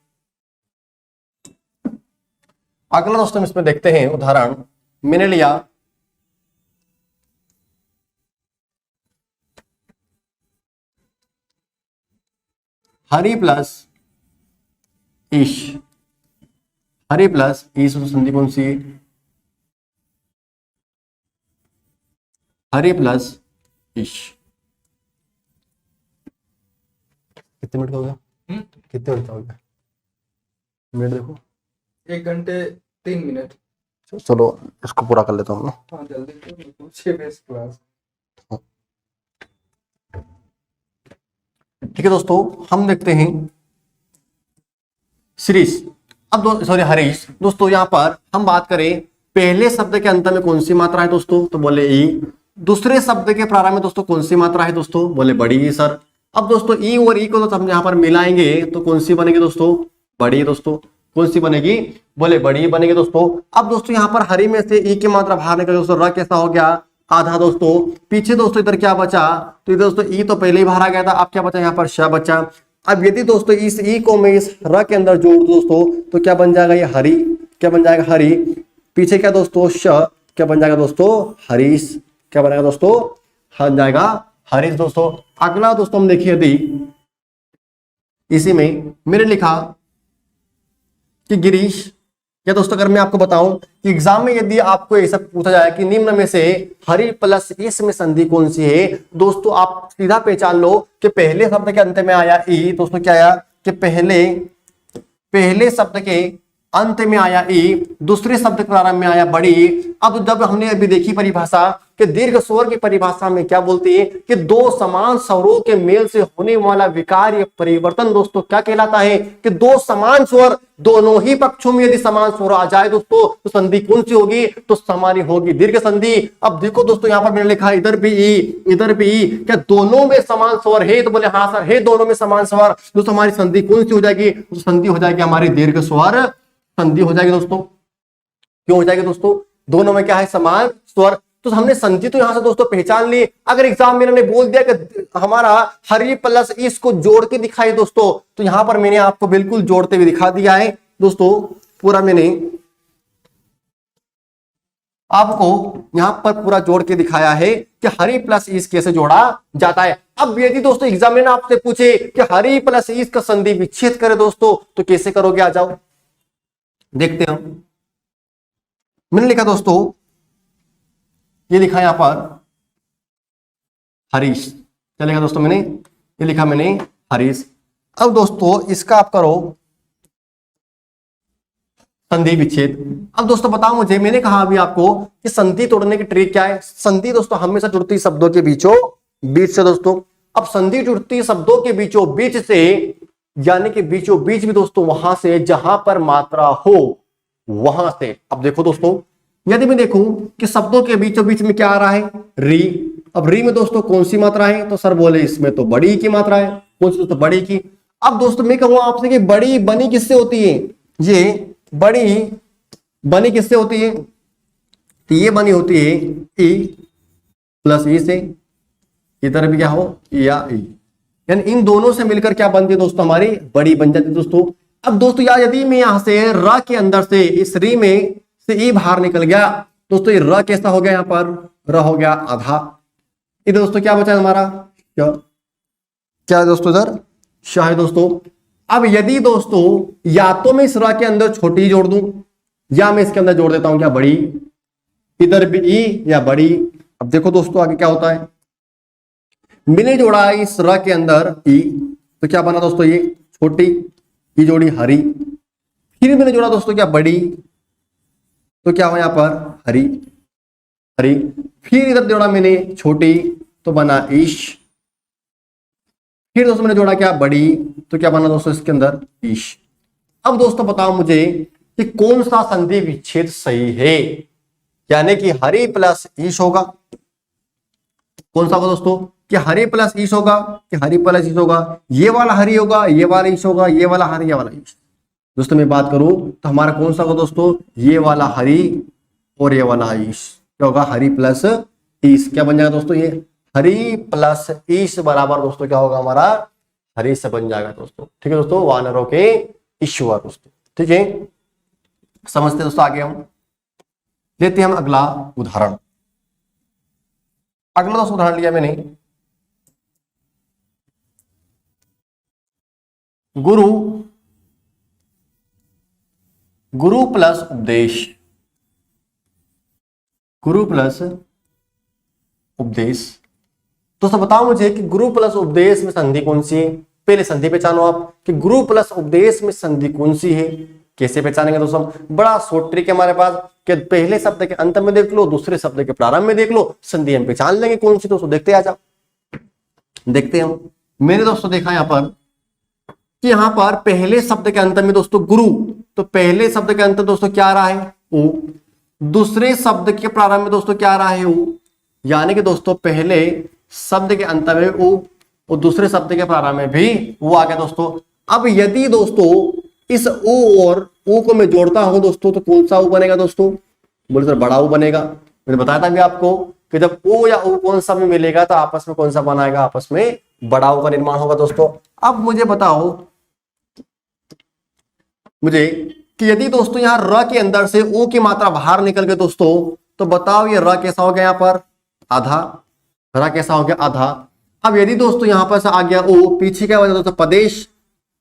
अगला दोस्तों इसमें देखते हैं उदाहरण मैंने लिया हरि प्लस ईश, हरि प्लस ईश संधि कौन सी, हरि प्लस ईश। कितने मिनट का हो गया, कितने मिनट का हो गया, मिनट देखो, 1 घंटे 3 मिनट। चलो इसको पूरा कर लेता हूँ ना। हाँ जल्दी, 6 बेस क्लास। ठीक है दोस्तों, हम देखते हैं श्रीश, अब सॉरी हरीश। दोस्तों यहां पर हम बात करें पहले शब्द के अंत में कौन सी मात्रा है दोस्तों, तो बोले ई। दूसरे शब्द के प्रारंभ में दोस्तों कौन सी मात्रा है दोस्तों, बोले बड़ी ई सर। अब दोस्तों ई और ई को तो हम यहां पर मिलाएंगे तो कौन सी बनेगी दोस्तों, बड़ी दोस्तों, कौन सी बनेगी, बोले बड़ी बनेगी दोस्तों। अब दोस्तों यहां पर हरि में से ई की मात्रा बाहर निकल दोस्तों, र कैसा हो गया, आधा दोस्तों। पीछे दोस्तों इधर क्या बचा, तो इधर दोस्तों ई तो पहले ही बाहर आ गया था, अब क्या बचा यहाँ पर श बचा। अब यदि दोस्तों इस ई को मैं इस र के अंदर जोड़ दूं दोस्तों तो क्या बन जाएगा, ये हरि, क्या बन जाएगा, हरि। पीछे क्या दोस्तों, श, क्या बन जाएगा दोस्तों, हरीश, क्या बनेगा दोस्तों, बन जाएगा हरीश दोस्तों। अगला दोस्तों हम देखिए यदि इसी में मैंने लिखा कि गिरीश, या दोस्तों अगर मैं आपको बताऊं कि एग्जाम में यदि आपको ऐसा पूछा जाए कि निम्न में से हरि प्लस इस में संधि कौन सी है, दोस्तों आप सीधा पहचान लो कि पहले शब्द के अंत में आया ई, दोस्तों क्या आया कि पहले पहले शब्द के अंत में आया ई, दूसरे शब्द के प्रारंभ में आया बड़ी। अब जब हमने अभी देखी परिभाषा कि दीर्घ स्वर की परिभाषा में क्या बोलती है कि दो समान स्वरों के मेल से होने वाला विकार या परिवर्तन दोस्तों क्या कहलाता है कि दो समान स्वर, दोनों ही पक्षों में यदि समान स्वर आ जाए दोस्तों तो संधि कौन सी होगी, तो हमारी होगी दीर्घ संधि। अब देखो दोस्तों यहां पर मैंने लिखा इधर भी ई, इधर भी ई, क्या दोनों में समान स्वर है, तो बोले हाँ सर है दोनों में समान स्वर, दोस्तों हमारी संधि कौन सी हो जाएगी, तो संधि हो जाएगी हमारी दीर्घ स्वर संधि हो जाएगी दोस्तों। क्यों हो जाएगी दोस्तों, दोनों में क्या है समान स्वर। तो हमने संधि तो यहां से दोस्तों पहचान ली। अगर एग्जाम में इन्होंने बोल दिया कि हमारा हरी प्लस इसको जोड़ के दिखाई दोस्तों, तो यहां पर मैंने आपको बिल्कुल जोड़ते हुए दिखा दिया है दोस्तों, पूरा मैंने आपको यहां पर पूरा जोड़ के दिखाया है कि हरी प्लस इस कैसे जोड़ा जाता है। अब यदि दोस्तों एग्जाम में आपसे पूछे कि हरी प्लस इस का संधि विच्छेद करे दोस्तों, तो कैसे करोगे, आ जाओ देखते हैं। मैंने लिखा दोस्तों, ये लिखा यहां पर हरीश, क्या लिखा दोस्तों मैंने, ये लिखा मैंने हरीश। अब दोस्तों इसका आप करो संधि विच्छेद। अब दोस्तों बताओ मुझे, मैंने कहा अभी आपको कि संधि तोड़ने की ट्रिक क्या है। संधि दोस्तों हमेशा जुड़ती है शब्दों के बीचों बीच से दोस्तों। अब संधि जुड़ती है शब्दों के बीचों बीच से, यानी कि बीचों बीच भी दोस्तों वहां से जहां पर मात्रा हो वहां से। अब देखो दोस्तों, यदि मैं देखूं कि शब्दों के बीचों बीच में क्या आ रहा है, री। अब री में दोस्तों कौन सी मात्रा है, तो सर बोले इसमें तो बड़ी की मात्रा है, कौन सी दोस्तों, बड़ी की। अब दोस्तों मैं कहूंगा आपसे कि बड़ी बनी किससे होती है, ये बड़ी बनी किससे होती है, तो ये बनी होती है ई प्लस ई से, इधर भी क्या हो या ई, यानी इन दोनों से मिलकर क्या बनती है दोस्तों, हमारी बड़ी बन जाती है दोस्तों। अब दोस्तों यार यदि मैं यहां से र के अंदर से इस री में से ई बाहर निकल गया दोस्तों, ये र कैसा हो गया, यहां पर र हो गया आधा। इधर दोस्तों क्या बचा है हमारा, क्या है दोस्तों, इधर शाह है दोस्तों। अब यदि दोस्तों या तो मैं इस र के अंदर छोटी जोड़ दूं, या मैं इसके अंदर जोड़ देता हूं क्या, बड़ी, इधर भी ई या बड़ी। अब देखो दोस्तों आगे क्या होता है, मैंने जोड़ा इस र के अंदर ई, तो क्या बना दोस्तों, ये छोटी, ये जोड़ी हरी। फिर मैंने जोड़ा दोस्तों क्या, बड़ी, तो क्या हुआ यहां पर हरी हरी। फिर इधर जोड़ा मैंने छोटी, तो बना ईश। फिर दोस्तों मैंने जोड़ा क्या, बड़ी, तो क्या बना दोस्तों इसके अंदर ईश। अब दोस्तों बताओ मुझे कि कौन सा संधि विच्छेद सही है, यानी कि हरी प्लस ईश होगा, कौन सा होगा दोस्तों, कि हरी प्लस ईश होगा, कि हरी प्लस ईश होगा, ये वाला हरी होगा, ये वाला ईश होगा, ये वाला हरी, ये वाला ईश। दोस्तों मैं बात करूं तो हमारा कौन सा होगा दोस्तों, ये वाला हरी और ये वाला ईश, क्या होगा, हरी प्लस ईश। क्या बन जाएगा दोस्तों, ये हरी प्लस ईश बराबर दोस्तों क्या होगा हमारा, हरी से बन जाएगा दोस्तों। ठीक है दोस्तों, वानरों के ईश्वर दोस्तों। ठीक है, समझते दोस्तों। आगे हम लेते हैं हम अगला उदाहरण। अगला दोस्तों उदाहरण लिया मैंने, गुरु प्लस उपदेश, गुरु प्लस उपदेश। दोस्तों बताओ मुझे कि गुरु प्लस उपदेश में संधि कौन सी है। पहले संधि पहचानो आप कि गुरु प्लस उपदेश में संधि कौन सी है। कैसे पहचानेंगे दोस्तों, बड़ा शॉर्ट ट्रिक है हमारे पास कि पहले शब्द के अंत में देख लो, दूसरे शब्द के प्रारंभ में देख लो, संधि हम पहचान लेंगे कौन सी। दोस्तों देखते आ जाओ, देखते हैं। मैंने दोस्तों देखा यहां पर कि यहां पर पहले शब्द के अंत में दोस्तों गुरु, तो पहले शब्द के अंत दोस्तों क्या आ रहा है, उ। दूसरे शब्द के प्रारंभ में दोस्तों क्या आ रहा है, उ। यानी कि दोस्तों पहले शब्द के अंत में उ और दूसरे शब्द के प्रारंभ में भी वो आ गया दोस्तों। अब यदि दोस्तों इस उ और उ को मैं जोड़ता हूं दोस्तों, तो कौन सा उ बनेगा दोस्तों, बोले सर बड़ा उ बनेगा। मैंने बताया था भी आपको कि जब उ या उ कौन सा में मिलेगा तो आपस में कौन सा बनाएगा, आपस में बड़ा उ का निर्माण होगा दोस्तों। अब मुझे बताओ मुझे कि यदि दोस्तों यहाँ र के अंदर से उ की मात्रा बाहर निकल गई दोस्तों, तो बताओ ये र कैसा हो गया, यहाँ पर आधा, र कैसा हो गया आधा। अब यदि दोस्तों यहाँ पर से आ गया उ, पीछे क्या बचा दोस्तों, पदेश,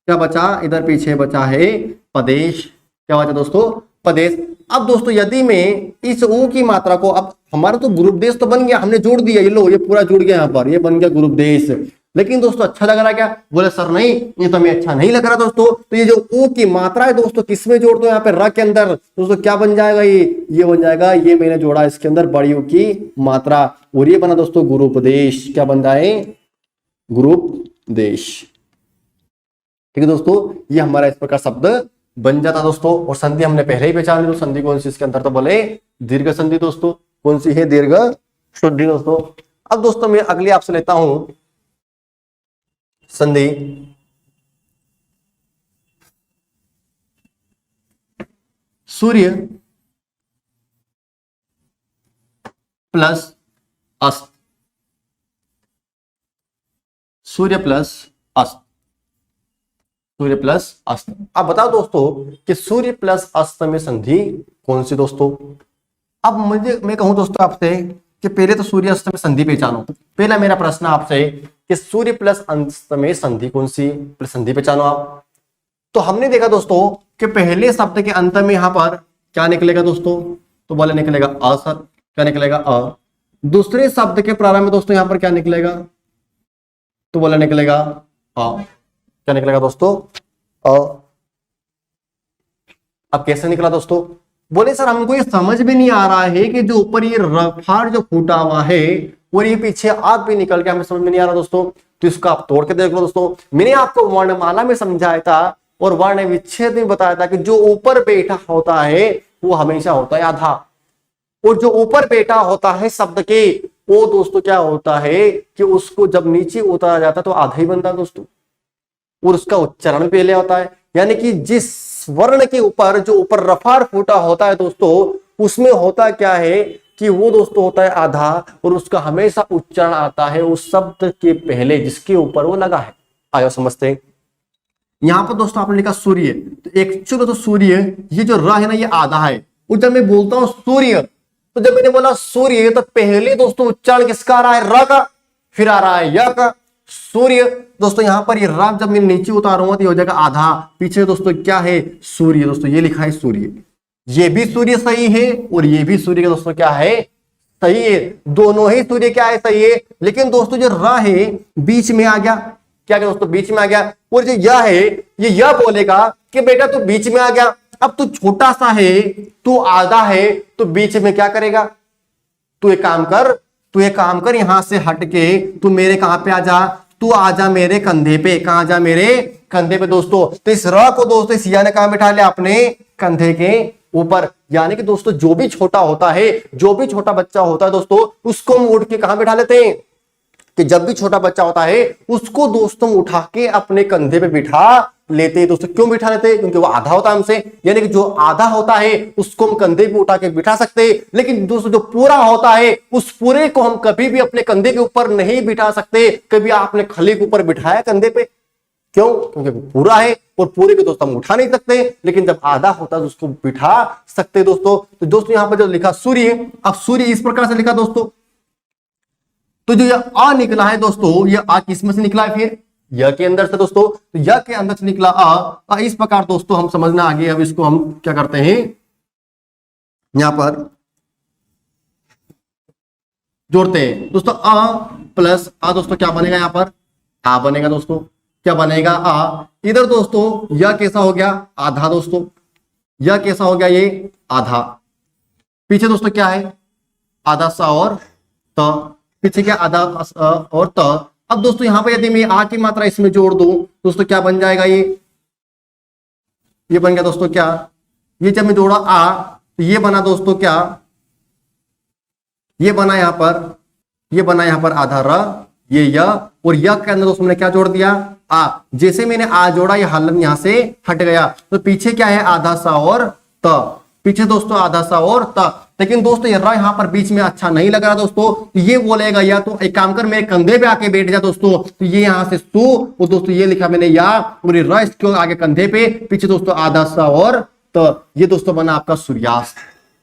क्या बचा, इधर पीछे बचा है पदेश, क्या बचा दोस्तों, पदेश। अब दोस्तों यदि मैं इस उ की मात्रा को, अब हमारा तो ग्रुप देश तो बन गया, हमने जोड़ दिया, ये लो ये पूरा जुड़ गया, यहाँ पर ये बन गया ग्रुप देश। लेकिन दोस्तों अच्छा लग रहा है क्या? बोले सर नहीं, ये तो हमें अच्छा नहीं लग रहा दोस्तों। तो ये जो ऊ की मात्रा है दोस्तों किसमें जोड़ दो यहाँ पे र के अंदर, दोस्तों क्या बन जाएगा? ये बन जाएगा, ये मैंने जोड़ा इसके अंदर बड़ी ऊ की मात्रा, और ये बना दोस्तों गुरूपदेश। क्या बन रहा है? गुरूपदेश। ठीक है दोस्तों, ये हमारा इस प्रकार शब्द बन जाता दोस्तों। और संधि हमने पहले ही पहचान ली, तो संधि कौन सी इसके अंदर? तो बोले दीर्घ संधि दोस्तों। कौन सी है? दीर्घ संधि दोस्तों। अब दोस्तों मैं अगली आपसे लेता हूं संधि सूर्य प्लस अस्त। सूर्य प्लस अस्त, सूर्य प्लस अस्त। अब बताओ दोस्तों कि सूर्य प्लस अस्त में संधि कौन सी दोस्तों? अब मैं कहूं दोस्तों आपसे कि पहले तो सूर्य अस्त में संधि पहचानो। पहला मेरा प्रश्न आपसे कि सूर्य प्लस अस्त में संधि कौन सी? संधि पहचानो आप। तो हमने देखा दोस्तों कि पहले शब्द के अंत में यहां पर क्या निकलेगा दोस्तों? तो बोले निकलेगा अ सर। क्या निकलेगा? अ। दूसरे शब्द के प्रारंभ में दोस्तों यहां पर क्या निकलेगा? तो बोले निकलेगा अ। क्या निकलेगा दोस्तों? अ। अब कैसे निकला दोस्तों? बोले सर हमको ये समझ में नहीं आ रहा है कि जो ऊपर ये रफार जो फूटा हुआ है और ये पीछे आप भी निकल के, हमें समझ में नहीं आ रहा दोस्तों। तो इसको आप तोड़ के देख लो दोस्तों। मैंने आपको वर्णमाला में समझाया था और वर्ण विच्छेद में बताया था कि जो ऊपर बैठा होता है वो हमेशा होता है आधा, और जो ऊपर बैठा होता है शब्द के वो दोस्तों क्या होता है कि उसको जब नीचे उतारा जाता है तो आधा ही बनता है दोस्तों, और उसका उच्चारण पहले होता है। यानी कि जिस वर्ण के ऊपर जो ऊपर रफार फूटा होता है दोस्तों, उसमें होता क्या है कि वो दोस्तों होता है आधा, और उसका हमेशा उच्चारण आता है उस शब्द के पहले जिसके ऊपर वो लगा है। आयो समझते हैं? यहां पर दोस्तों आपने लिखा सूर्य, तो एक्चुअली तो सूर्य ये जो र है ना ये आधा है। और जब मैं बोलता हूं सूर्य, तो जब मैंने बोला सूर्य तो पहले दोस्तों उच्चारण किसका आ रहा है? र का, फिर आ रहा है य का। सूर्य दोस्तों यहां पर ये र जब मैं नीचे उतारूंगा तो ये हो जाएगा आधा। पीछे दोस्तों क्या है? सूर्य। दोस्तों ये लिखा है सूर्य, ये भी सूर्य सही है और ये भी सूर्य का दोस्तों क्या है? सही है। दोनों ही सूर्य क्या है? सही है। लेकिन दोस्तों जो र है बीच में आ गया। क्या दोस्तों? बीच में आ गया। और जो यह है ये यह बोलेगा कि बेटा तू बीच में आ गया। अब तू छोटा सा है, तू आधा है, तो बीच में क्या करेगा? तू एक काम कर, यहां से हट के तू मेरे कहां पे आ जा? तू आ जा मेरे कंधे पे। कहां जा? मेरे कंधे पे दोस्तों। तो इस र को दोस्तों इस या ने कहां बिठा लिया? अपने कंधे के ऊपर। यानी कि दोस्तों जो भी छोटा होता है, जो भी छोटा बच्चा होता है दोस्तों, उसको हम उठ के कहां बिठा लेते हैं? कि जब भी छोटा बच्चा होता है उसको दोस्तों उठा के अपने कंधे पे बिठा लेते हैं दोस्तों। क्यों बिठा लेते हैं? क्योंकि वो आधा होता है हमसे। यानी कि जो आधा होता है उसको हम कंधे पे उठा के बिठा सकते हैं, लेकिन दोस्तों जो पूरा होता है उस पूरे को हम कभी भी अपने कंधे के ऊपर नहीं बिठा सकते। कभी आपने खली के ऊपर बिठाया कंधे पे? क्यों? क्योंकि वो पूरा है और पूरे को दोस्तों हम उठा नहीं सकते, लेकिन जब आधा होता है तो उसको बिठा सकते दोस्तों। तो दोस्तों यहां पर जो लिखा सूर्य, अब सूर्य इस प्रकार से लिखा दोस्तों। तो जो यह आ निकला है दोस्तों, यह आ किसमें से निकला है? फिर य के अंदर से दोस्तों। तो य के अंदर से निकला आ इस प्रकार दोस्तों हम समझना आगे। अब इसको हम क्या करते हैं? यहां पर जोड़ते हैं दोस्तों। आ प्लस आ दोस्तों क्या बनेगा? यहां पर आ बनेगा दोस्तों। क्या बनेगा? आ। इधर दोस्तों यह कैसा हो गया? आधा दोस्तों। यह कैसा हो गया? ये आधा। पीछे दोस्तों क्या है? आधा सा और त। पीछे क्या? आधा और त। अब दोस्तों यहां पर यदि मैं आ की मात्रा इसमें जोड़ दूं दोस्तों क्या बन जाएगा? ये बन गया दोस्तों क्या? ये जब मैं जोड़ा आ तो ये बना दोस्तों क्या? ये बना यहां पर आधा र, ये य, और य के अंदर दोस्तों मैंने क्या जोड़ दिया? आ। जैसे मैंने आ जोड़ा ये हलन यहां से हट गया, तो पीछे क्या है? आधा सा और त। पीछे दोस्तों आधा सा और त। लेकिन दोस्तों ये र यहां पर बीच में अच्छा नहीं लग रहा दोस्तों, तो ये बोलेगा या तो एक काम कर मेरे कंधे पे आके बैठ जा दोस्तों। तो ये यहां से सु, और दोस्तों ये लिखा मैंने या, और ये र इसके आगे कंधे पे, पीछे दोस्तों आधा सा और त। ये दोस्तों बना आपका सूर्यास्त।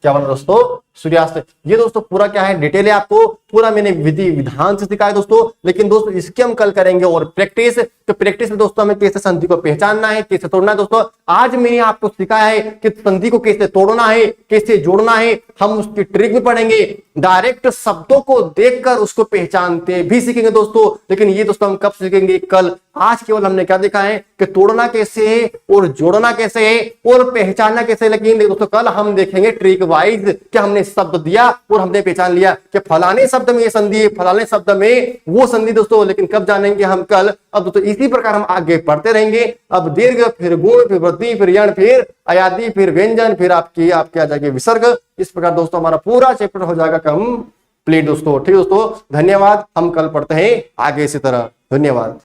क्या बना दोस्तों? सूर्यास्त। ये दोस्तों पूरा क्या है, डिटेल है, आपको पूरा मैंने विधि विधान से सिखाया दोस्तों। लेकिन दोस्तों इसके हम कल करेंगे और प्रैक्टिस। तो प्रैक्टिस में दोस्तों हमें कैसे संधि को पहचानना है, कैसे तोड़ना है। दोस्तों आज मैंने आपको सिखाया है कि संधि को कैसे तोड़ना है, कैसे जोड़ना है। हम उसकी ट्रिक भी पढ़ेंगे, डायरेक्ट शब्दों को देखकर उसको पहचानते भी सीखेंगे दोस्तों। लेकिन ये दोस्तों हम कब सीखेंगे, कल। आज केवल हमने क्या देखा है कि तोड़ना कैसे है और जोड़ना कैसे है और पहचानना कैसे है। लेकिन दोस्तों कल हम देखेंगे ट्रिक वाइज कि हमने शब्द दिया और हमने पहचान लिया कि फलाने शब्द में ये संधि है, फलाने शब्द में वो संधि दोस्तों। लेकिन कब जानेंगे हम, कल। अब दोस्तों इसी प्रकार हम आगे पढ़ते रहेंगे। अब दीर्घ, फिर गुण, फिर वृद्धि, फिर यण, फिर अयादि, फिर व्यंजन, फिर आपके आ जाएंगे विसर्ग। इस प्रकार दोस्तों हमारा पूरा चैप्टर हो जाएगा कंप्लीट दोस्तों। ठीक दोस्तों, धन्यवाद। हम कल पढ़ते हैं आगे इसी तरह। धन्यवाद।